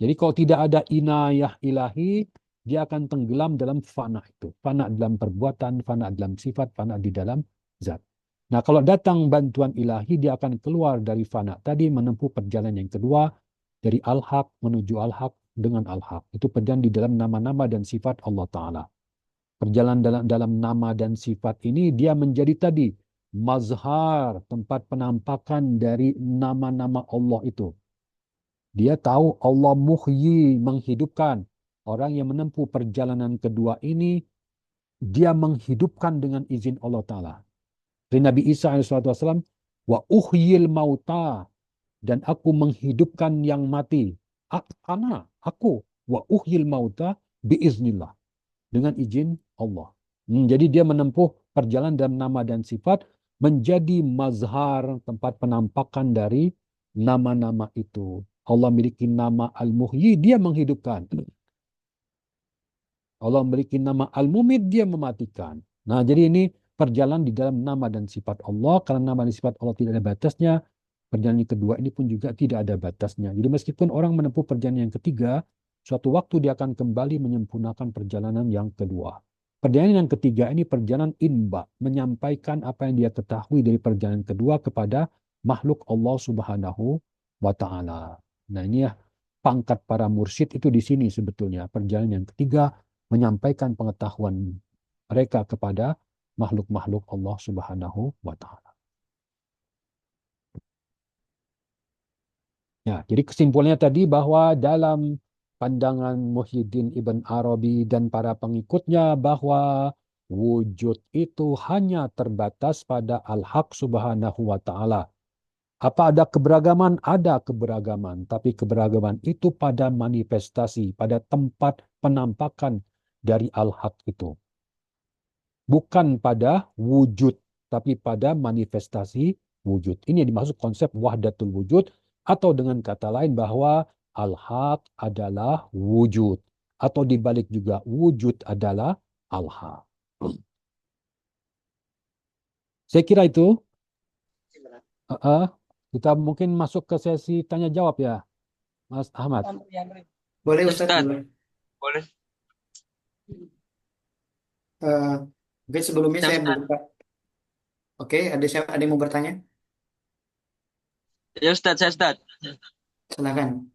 Jadi kalau tidak ada inayah ilahi, dia akan tenggelam dalam fana itu. Fana dalam perbuatan, fana dalam sifat, fana di dalam zat. Nah, kalau datang bantuan ilahi, dia akan keluar dari fana tadi, menempuh perjalanan yang kedua, dari al-haq menuju al-haq dengan al-haq. Itu perjalanan di dalam nama-nama dan sifat Allah Ta'ala. Perjalanan dalam nama dan sifat ini, dia menjadi tadi mazhar, tempat penampakan dari nama-nama Allah itu. Dia tahu Allah muhyi, menghidupkan. Orang yang menempuh perjalanan kedua ini, dia menghidupkan dengan izin Allah Ta'ala. Dari Nabi Isa AS, wa uhyil mauta, dan aku menghidupkan yang mati. Aku, wa uhyil mauta biiznillah, dengan izin Allah. Jadi dia menempuh perjalanan dalam nama dan sifat, menjadi mazhar, tempat penampakan dari nama-nama itu. Allah memiliki nama Al-Muhyi, dia menghidupkan. Allah memiliki nama Al-Mumit, dia mematikan. Nah, jadi ini perjalanan di dalam nama dan sifat Allah. Karena nama dan sifat Allah tidak ada batasnya, perjalanan yang kedua ini pun juga tidak ada batasnya. Jadi meskipun orang menempuh perjalanan yang ketiga, suatu waktu dia akan kembali menyempurnakan perjalanan yang kedua. Perjalanan yang ketiga ini perjalanan inba, menyampaikan apa yang dia ketahui dari perjalanan kedua kepada makhluk Allah Subhanahu wa Ta'ala. Nah, ini ya pangkat para mursyid itu di sini sebetulnya. Perjalanan yang ketiga, menyampaikan pengetahuan mereka kepada makhluk-makhluk Allah Subhanahu wa Ta'ala. Ya, jadi kesimpulannya tadi bahwa dalam pandangan Muhyiddin Ibn Arabi dan para pengikutnya bahwa wujud itu hanya terbatas pada Al-Haq Subhanahu wa Ta'ala. Apa ada keberagaman? Ada keberagaman. Tapi keberagaman itu pada manifestasi, pada tempat penampakan dari Al-Haq itu. Bukan pada wujud, tapi pada manifestasi wujud. Ini yang dimaksud konsep wahdatul wujud, atau dengan kata lain bahwa Al-Haq adalah wujud. Atau dibalik juga wujud adalah Al-Haq. Saya kira itu. Kita mungkin masuk ke sesi tanya jawab ya, Mas Ahmad. Boleh Ya, Ustaz, Ustaz. boleh. Boleh. Mungkin sebelumnya Ya, saya Ustaz. buka. Oke, ada yang mau bertanya? Ya, Ustaz, saya Ustaz. Silakan.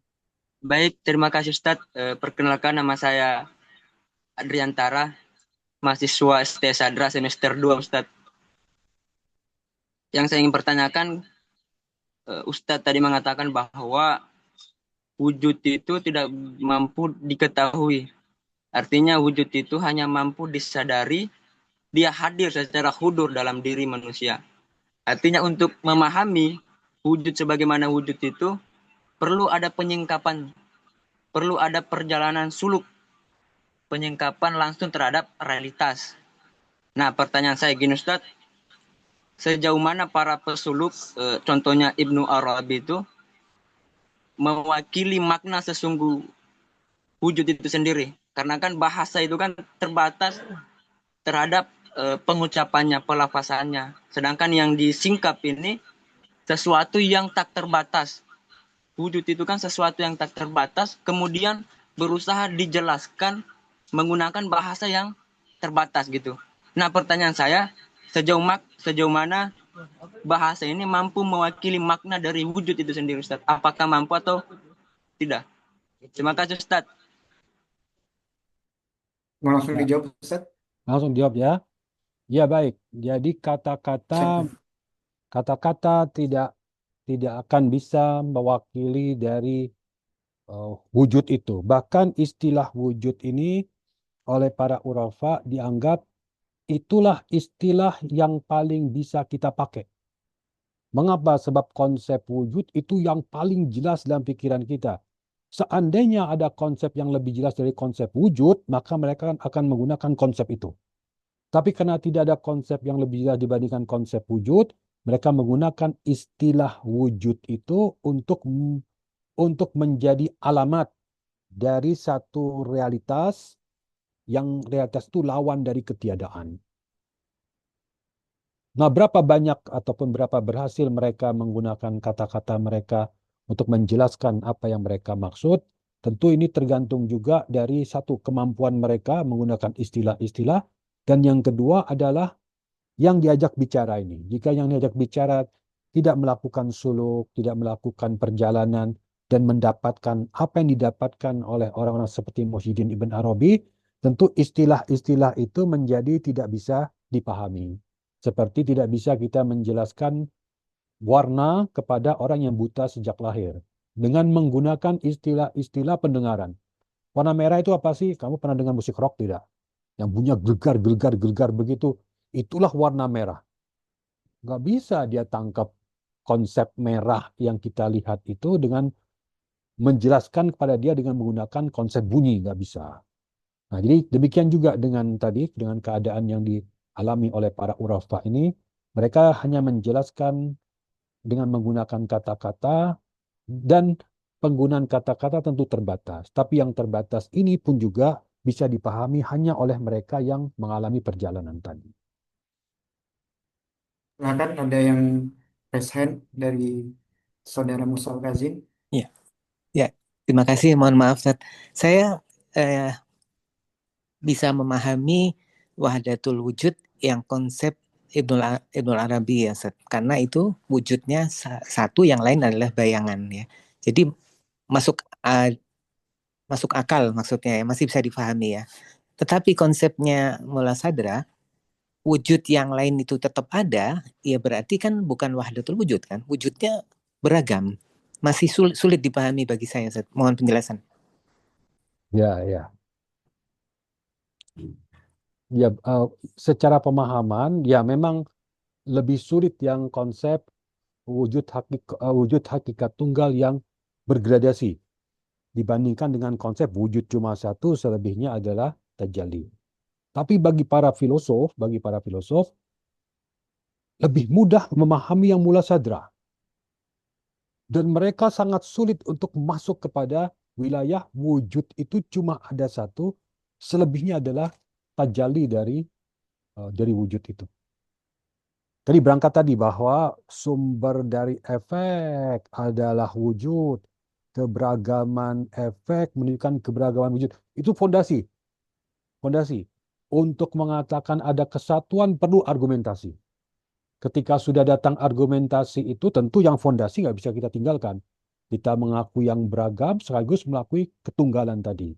Baik, terima kasih Ustaz. Perkenalkan, nama saya Adriantara, mahasiswa ST Sadra semester 2 Ustaz. Yang saya ingin pertanyakan, Ustadz tadi mengatakan bahwa wujud itu tidak mampu diketahui. Artinya wujud itu hanya mampu disadari, dia hadir secara hudur dalam diri manusia. Artinya untuk memahami wujud sebagaimana wujud itu, perlu ada penyingkapan, perlu ada perjalanan suluk, penyingkapan langsung terhadap realitas. Nah, pertanyaan saya gini Ustadz, sejauh mana para pesuluk, contohnya Ibnu Arabi itu, mewakili makna sesungguh wujud itu sendiri. Karena kan bahasa itu kan terbatas terhadap pengucapannya, pelafasannya. Sedangkan yang disingkap ini sesuatu yang tak terbatas. Wujud itu kan sesuatu yang tak terbatas, kemudian berusaha dijelaskan menggunakan bahasa yang terbatas gitu. Nah, pertanyaan saya, sejauh mana bahasa ini mampu mewakili makna dari wujud itu sendiri, Ustaz? Apakah mampu atau tidak? Terima kasih, Ustaz. Mau langsung Ya. dijawab, Ustaz? Langsung jawab ya. Ya baik. Jadi kata-kata tidak akan bisa mewakili dari wujud itu. Bahkan istilah wujud ini oleh para urafa dianggap itulah istilah yang paling bisa kita pakai. Mengapa? Sebab konsep wujud itu yang paling jelas dalam pikiran kita. Seandainya ada konsep yang lebih jelas dari konsep wujud, maka mereka akan menggunakan konsep itu. Tapi karena tidak ada konsep yang lebih jelas dibandingkan konsep wujud, mereka menggunakan istilah wujud itu untuk menjadi alamat dari satu realitas yang realitas itu lawan dari ketiadaan. Nah, berapa banyak ataupun berapa berhasil mereka menggunakan kata-kata mereka untuk menjelaskan apa yang mereka maksud, tentu ini tergantung juga dari satu, kemampuan mereka menggunakan istilah-istilah, dan yang kedua adalah yang diajak bicara ini. Jika yang diajak bicara tidak melakukan suluk, tidak melakukan perjalanan, dan mendapatkan apa yang didapatkan oleh orang-orang seperti Muhyiddin Ibn Arabi, tentu istilah-istilah itu menjadi tidak bisa dipahami. Seperti tidak bisa kita menjelaskan warna kepada orang yang buta sejak lahir dengan menggunakan istilah-istilah pendengaran. Warna merah itu apa sih? Kamu pernah dengar musik rock tidak? Yang bunyinya gelgar begitu. Itulah warna merah. Nggak bisa dia tangkap konsep merah yang kita lihat itu dengan menjelaskan kepada dia dengan menggunakan konsep bunyi. Nggak bisa. Nah, jadi demikian juga dengan tadi, dengan keadaan yang dialami oleh para urafa ini, mereka hanya menjelaskan dengan menggunakan kata-kata, dan penggunaan kata-kata tentu terbatas. Tapi yang terbatas ini pun juga bisa dipahami hanya oleh mereka yang mengalami perjalanan tadi. Silakan ada yang raise hand dari saudara Musal Kazim. Ya, ya. Terima kasih. Mohon maaf, Ustaz. Saya bisa memahami wahdatul wujud yang konsep Ibnul Arabi ya, Ustaz. Karena itu wujudnya satu, yang lain adalah bayangan ya. Jadi masuk masuk akal maksudnya ya, masih bisa dipahami ya. Tetapi konsepnya Mullah Sadra, wujud yang lain itu tetap ada, ya berarti kan bukan wahdatul wujud kan? Wujudnya beragam. Masih sulit dipahami bagi saya, Ustaz. Mohon penjelasan. Ya, ya. Ya, secara pemahaman, ya memang lebih sulit yang konsep wujud hakikat tunggal yang bergradasi dibandingkan dengan konsep wujud cuma satu, selebihnya adalah tajalli. Tapi bagi para filosof lebih mudah memahami yang mula sadra. Dan mereka sangat sulit untuk masuk kepada wilayah wujud itu cuma ada satu, selebihnya adalah tajalli dari wujud itu. Tadi berangkat tadi bahwa sumber dari efek adalah wujud. Keberagaman efek menunjukkan keberagaman wujud. Itu fondasi. Fondasi. Untuk mengatakan ada kesatuan perlu argumentasi. Ketika sudah datang argumentasi itu, tentu yang fondasi nggak bisa kita tinggalkan. Kita mengakui yang beragam sekaligus mengakui ketunggalan tadi.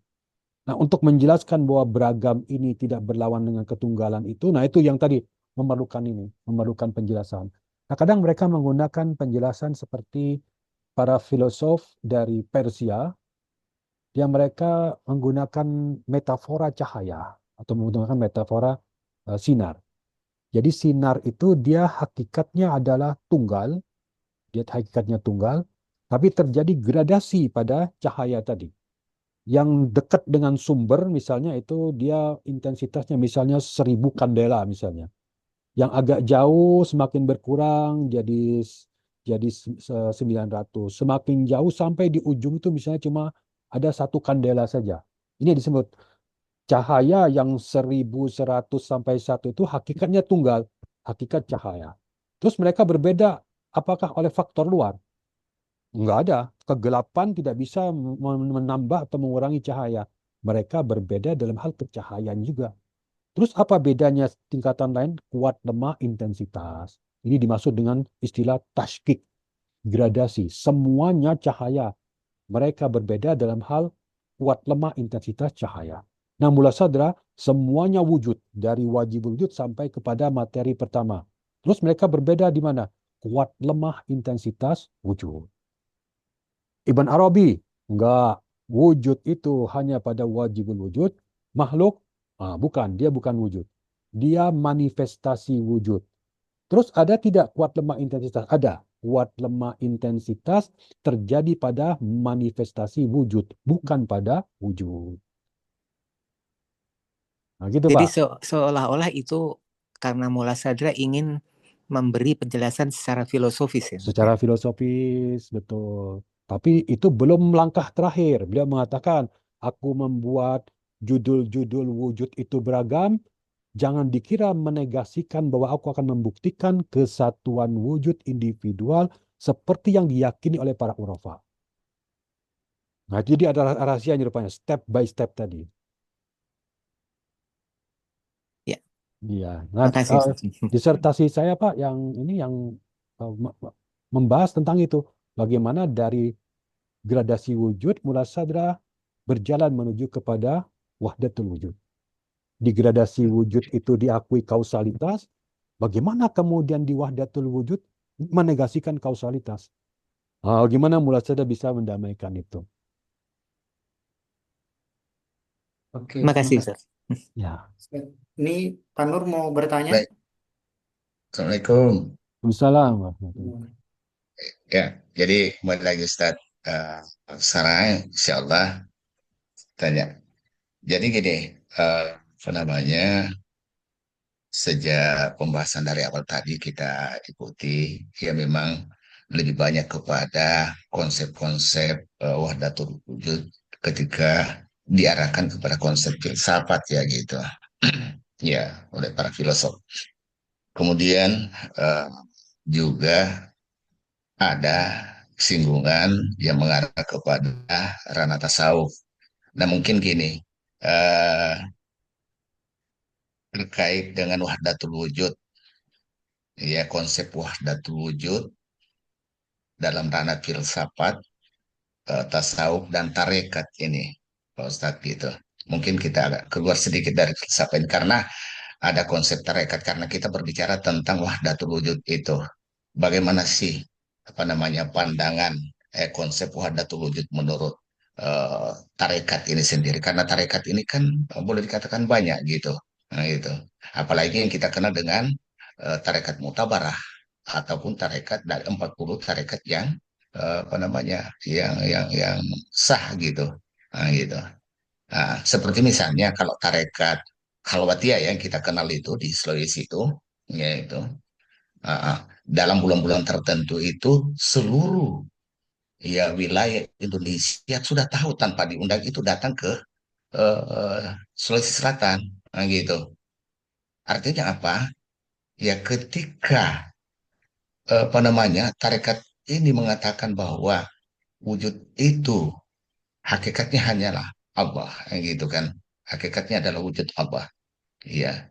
Nah, untuk menjelaskan bahwa beragam ini tidak berlawan dengan ketunggalan itu, nah itu yang tadi memerlukan penjelasan. Nah, kadang mereka menggunakan penjelasan seperti para filosof dari Persia, yang mereka menggunakan metafora cahaya atau menggunakan metafora sinar. Jadi sinar itu dia hakikatnya adalah tunggal, tapi terjadi gradasi pada cahaya tadi. Yang dekat dengan sumber misalnya itu dia intensitasnya misalnya 1000 kandela misalnya. Yang agak jauh semakin berkurang jadi 900. Semakin jauh sampai di ujung itu misalnya cuma ada 1 kandela saja. Ini disebut cahaya yang 1100 sampai 1 itu hakikatnya tunggal, hakikat cahaya. Terus mereka berbeda apakah oleh faktor luar? Enggak ada. Kegelapan tidak bisa menambah atau mengurangi cahaya. Mereka berbeda dalam hal pencahayaan juga. Terus apa bedanya tingkatan lain? Kuat, lemah, intensitas. Ini dimaksud dengan istilah tashkik, gradasi. Semuanya cahaya. Mereka berbeda dalam hal kuat, lemah, intensitas cahaya. Nah, mula sadra, semuanya wujud. Dari wajib wujud sampai kepada materi pertama. Terus mereka berbeda di mana? Kuat, lemah, intensitas, wujud. Ibn Arabi, enggak. Wujud itu hanya pada wajibul wujud. Makhluk, bukan. Dia bukan wujud. Dia manifestasi wujud. Terus ada tidak kuat lemah intensitas? Ada. Kuat lemah intensitas terjadi pada manifestasi wujud. Bukan pada wujud. Nah gitu Jadi Pak. seolah-olah itu karena Mullah Sadra ingin memberi penjelasan secara filosofis ya. Secara filosofis, betul. Tapi itu belum langkah terakhir. Beliau mengatakan, aku membuat judul-judul wujud itu beragam. Jangan dikira menegasikan bahwa aku akan membuktikan kesatuan wujud individual seperti yang diyakini oleh para urafa. Nah, jadi ada rahasianya rupanya, step by step tadi. Ya. Iya. Nah, Makasih Ustaz. disertasi saya Pak yang ini yang membahas tentang itu. Bagaimana dari gradasi wujud mula sadra berjalan menuju kepada wahdatul wujud. Di gradasi wujud itu diakui kausalitas. Bagaimana kemudian di wahdatul wujud menegasikan kausalitas? Gimana mula sadra bisa mendamaikan itu? Oke, terima Makasih kasih. Ustaz. Ya. Ini Pak Nur mau bertanya? Baik. Assalamualaikum. Waalaikumsalam. Ya, jadi kembali lagi Ustaz. Sekarang insya Allah tanya. Jadi gini, apa namanya, sejak pembahasan dari awal tadi kita ikuti, ya memang lebih banyak kepada konsep-konsep wahdatul wujud ketika diarahkan kepada konsep filsafat ya gitu. Ya, oleh para filosof. Kemudian juga ada singgungan yang mengarah kepada ranah tasawuf. Nah, mungkin gini, eh, terkait dengan wahdatul wujud, ya konsep wahdatul wujud dalam ranah filsafat, tasawuf dan tarekat ini, Pak Ustadz gitu. Mungkin kita agak keluar sedikit dari filsafat ini karena ada konsep tarekat karena kita berbicara tentang wahdatul wujud itu. Bagaimana sih apa namanya pandangan konsep wahdatul wujud menurut tarekat ini sendiri? Karena tarekat ini kan boleh dikatakan banyak gitu. Nah, gitu. Apalagi yang kita kenal dengan tarekat mutabarah ataupun tarekat dari 40 tarekat yang apa namanya yang sah gitu. Nah, gitu. Nah, seperti misalnya kalau tarekat Khalwatiyah yang kita kenal itu di Sulawesi itu, yaitu dalam bulan-bulan tertentu itu seluruh ya wilayah Indonesia sudah tahu tanpa diundang itu datang ke Sulawesi Selatan, nah, gitu. Artinya apa? Ya ketika apa namanya tarekat ini mengatakan bahwa wujud itu hakikatnya hanyalah Allah, gitu kan? Hakikatnya adalah wujud Allah. Iya,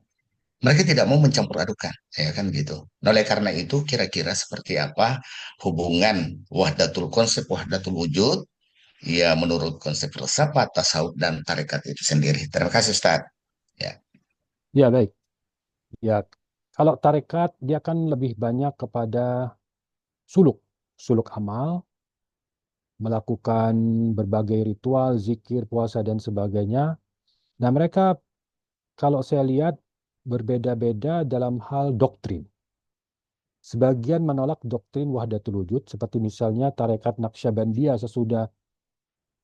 mereka tidak mau mencampur adukan, ya kan gitu. Nah, oleh karena itu, kira-kira seperti apa hubungan konsep wahdatul wujud, ya menurut konsep filsafat, tasawuf, dan tarekat itu sendiri. Terima kasih, Ustaz. Ya. Ya, baik. Ya, kalau tarekat dia kan lebih banyak kepada suluk, suluk amal, melakukan berbagai ritual, zikir, puasa dan sebagainya. Nah, mereka kalau saya lihat berbeda-beda dalam hal doktrin. Sebagian menolak doktrin wahdatul wujud, seperti misalnya tarekat Naqsyabandiyah sesudah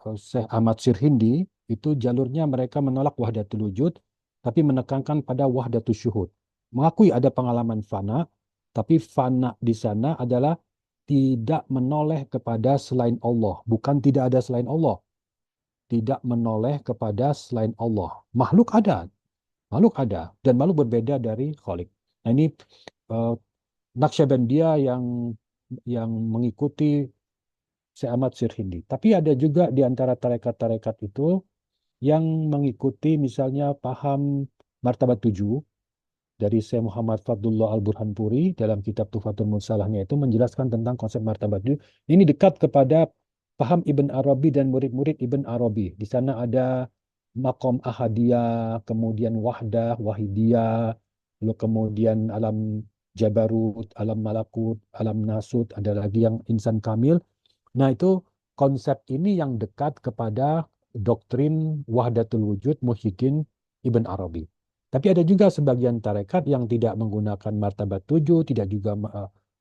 Syekh Ahmad Sirhindi, itu jalurnya mereka menolak wahdatul wujud, tapi menekankan pada wahdatul syuhud. Mengakui ada pengalaman fana, tapi fana di sana adalah tidak menoleh kepada selain Allah. Bukan tidak ada selain Allah. Tidak menoleh kepada selain Allah. Makhluk ada, dan makhluk berbeda dari Khalik. Nah ini eh, Naqsyabandiyah yang mengikuti Syekh Ahmad Sirhindi. Tapi ada juga di antara tarekat-tarekat itu yang mengikuti misalnya paham martabat 7 dari Syekh Muhammad Fadlullah Al-Burhanpuri dalam kitab Tuhfatul Musalahnya itu menjelaskan tentang konsep martabat 7. Ini dekat kepada paham Ibn Arabi dan murid-murid Ibn Arabi. Di sana ada makom ahadiyah, kemudian wahdah, wahidiyah, lalu kemudian alam jabarut, alam malakut, alam nasut, ada lagi yang insan kamil. Nah, itu konsep ini yang dekat kepada doktrin wahdatul wujud Muhyiddin Ibn Arabi. Tapi ada juga sebagian tarekat yang tidak menggunakan martabat 7, tidak juga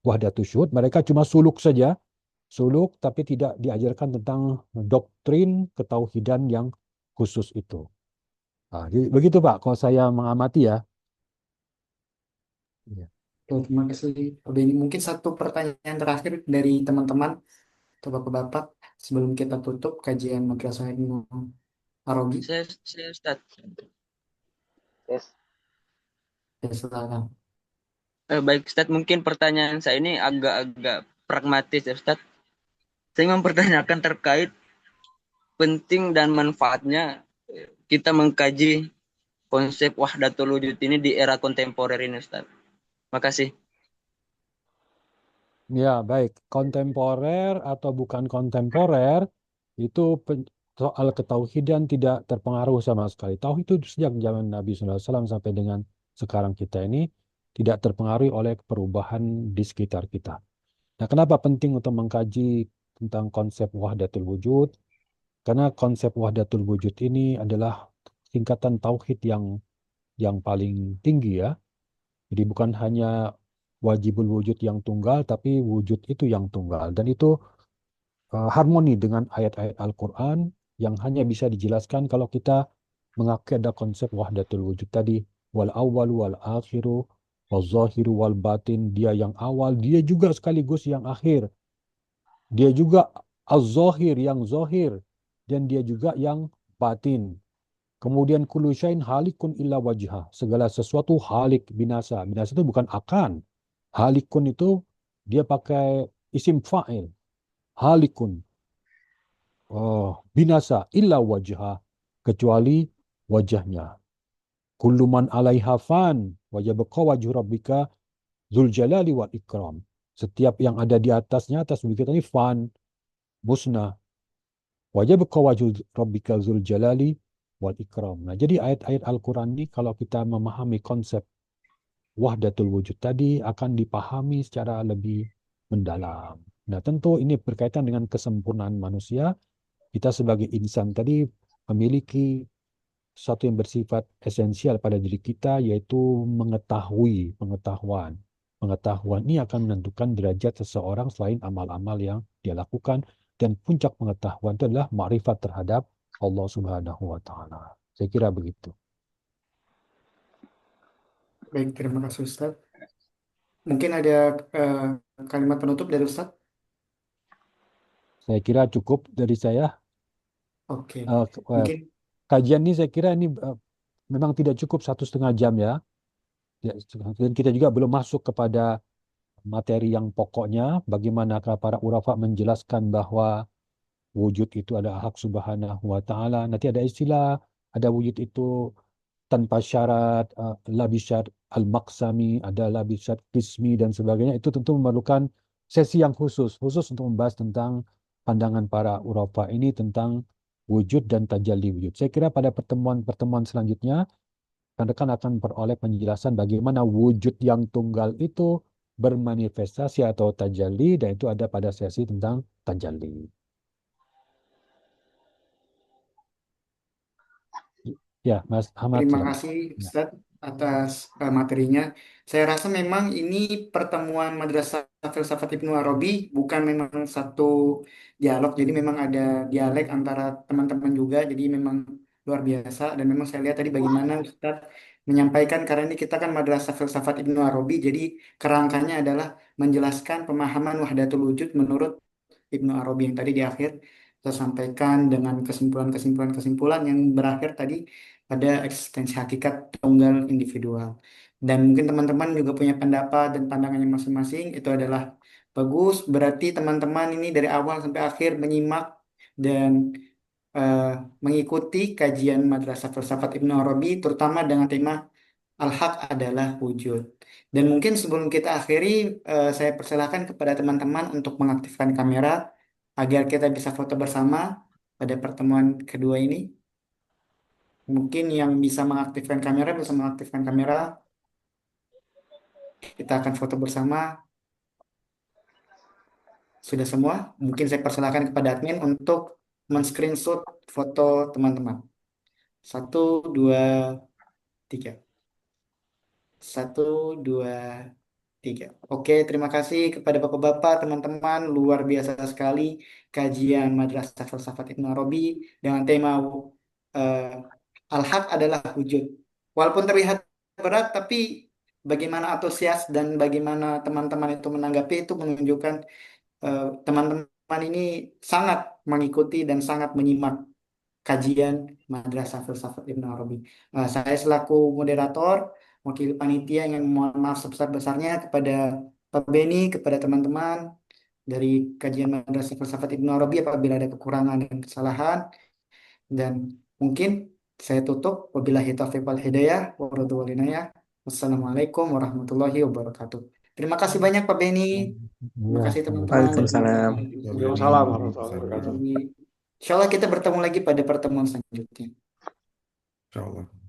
wahdatul syuhud. Mereka cuma suluk saja, suluk tapi tidak diajarkan tentang doktrin ketauhidan yang khusus itu. Nah, begitu Pak, kalau saya mengamati ya. Iya. Terima kasih. Udah, ini mungkin satu pertanyaan terakhir dari teman-teman atau bapak-bapak sebelum kita tutup kajian Madrasah Ibnu Arabi. Saya Ustaz. Yes. Ya, silakan. Baik Ustaz, mungkin pertanyaan saya ini agak-agak pragmatis ya Ustaz. Saya mempertanyakan terkait penting dan manfaatnya kita mengkaji konsep wahdatul wujud ini di era kontemporer ini, Ustaz. Makasih. Ya, baik. Kontemporer atau bukan kontemporer, itu soal ketauhidan tidak terpengaruh sama sekali. Tauhid itu sejak zaman Nabi SAW sampai dengan sekarang kita ini tidak terpengaruh oleh perubahan di sekitar kita. Nah, kenapa penting untuk mengkaji tentang konsep wahdatul wujud? Karena konsep wahdatul wujud ini adalah tingkatan tauhid yang paling tinggi ya. Jadi bukan hanya wajibul wujud yang tunggal, tapi wujud itu yang tunggal. Dan itu harmoni dengan ayat-ayat Al-Quran yang hanya bisa dijelaskan kalau kita mengakui ada konsep wahdatul wujud tadi. Wal awal wal akhiru wal zahiru wal batin. Dia yang awal, dia juga sekaligus yang akhir. Dia juga az-zahir, yang zahir. Dan dia juga yang batin. Kemudian kullu syai'in halikun illa wajha. Segala sesuatu halik, binasa. Binasa itu bukan akan. Halikun itu dia pakai isim fa'il. Halikun. Oh, binasa illa wajha. Kecuali wajahnya. Kullu man 'alaiha fan wa yabqa wajhu rabbika dzul jalali wal ikram. Setiap yang ada di atasnya, atas bumi kita ini fan, musnah. Wa yabqa wajhu rabbika dzul jalali wal ikram. Nah, jadi ayat-ayat Al-Quran ini kalau kita memahami konsep wahdatul wujud tadi akan dipahami secara lebih mendalam. Nah, tentu ini berkaitan dengan kesempurnaan manusia. Kita sebagai insan tadi memiliki sesuatu yang bersifat esensial pada diri kita, yaitu mengetahui, pengetahuan. Pengetahuan ini akan menentukan derajat seseorang selain amal-amal yang dia lakukan. Dan puncak pengetahuan itu adalah ma'rifat terhadap Allah Subhanahu wa Ta'ala. Saya kira begitu. Baik, terima kasih Ustaz. Mungkin ada eh, kalimat penutup dari Ustaz? Saya kira cukup dari saya. Oke, Eh, mungkin Kajian ini saya kira ini memang tidak cukup 1,5 jam ya. Ya, dan kita juga belum masuk kepada materi yang pokoknya, bagaimanakah para ulama menjelaskan bahwa wujud itu adalah hak subhanahu wa ta'ala. Nanti ada istilah, ada wujud itu tanpa syarat, labisat al-maksami, ada labisat qismi dan sebagainya. Itu tentu memerlukan sesi yang khusus untuk membahas tentang pandangan para ulama ini tentang wujud dan tajalli wujud. Saya kira pada pertemuan-pertemuan selanjutnya rekan-rekan akan peroleh penjelasan bagaimana wujud yang tunggal itu bermanifestasi atau tajalli, dan itu ada pada sesi tentang tajalli. Ya, Mas Ahmad, terima silakan. kasih Ya. Ustadz atas materinya. Saya rasa memang ini pertemuan Madrasah Filsafat Ibnu Arabi bukan memang satu dialog, jadi memang ada dialek antara teman-teman juga, jadi memang luar biasa. Dan memang saya lihat tadi bagaimana Ustadz menyampaikan, karena ini kita kan Madrasah Filsafat Ibnu Arabi, jadi kerangkanya adalah menjelaskan pemahaman wahdatul wujud menurut Ibnu Arabi yang tadi di akhir saya sampaikan dengan kesimpulan-kesimpulan yang berakhir tadi pada eksistensi hakikat tunggal individual. Dan mungkin teman-teman juga punya pendapat dan pandangannya masing-masing, itu adalah bagus. Berarti teman-teman ini dari awal sampai akhir menyimak dan eh, mengikuti kajian Madrasah Filsafat Ibnu Arabi, terutama dengan tema Al-Haq adalah wujud. Dan mungkin sebelum kita akhiri, saya persilahkan kepada teman-teman untuk mengaktifkan kamera agar kita bisa foto bersama pada pertemuan kedua ini. Mungkin yang bisa mengaktifkan kamera bisa mengaktifkan kamera. Kita akan foto bersama. Sudah semua? Mungkin saya persilahkan kepada admin untuk men-screenshot foto teman-teman. Satu, dua, tiga. Satu, dua, tiga. Oke, terima kasih kepada Bapak-Bapak, teman-teman. Luar biasa sekali kajian Madrasah Filsafat Ibnu Arabi dengan tema eh, Al-Haq adalah wujud. Walaupun terlihat berat, tapi bagaimana antusias dan bagaimana teman-teman itu menanggapi itu menunjukkan teman-teman ini sangat mengikuti dan sangat menyimak kajian Madrasah Filsafat Ibnu Arabi. Saya selaku moderator, wakil panitia ingin mohon maaf sebesar-besarnya kepada Pak Beni, kepada teman-teman dari kajian Madrasah Filsafat Ibnu Arabi apabila ada kekurangan dan kesalahan. Dan mungkin Saya tutup. Wabillahi taufiq wal hidayah. Warahmatullahi wabarakatuh. Wassalamualaikum warahmatullahi wabarakatuh. Terima kasih banyak Pak Beni. Terima Ya, kasih teman-teman. Waalaikumsalam. Waalaikumsalam warahmatullahi wabarakatuh. Insya Allah kita bertemu lagi pada pertemuan selanjutnya. Insya Allah.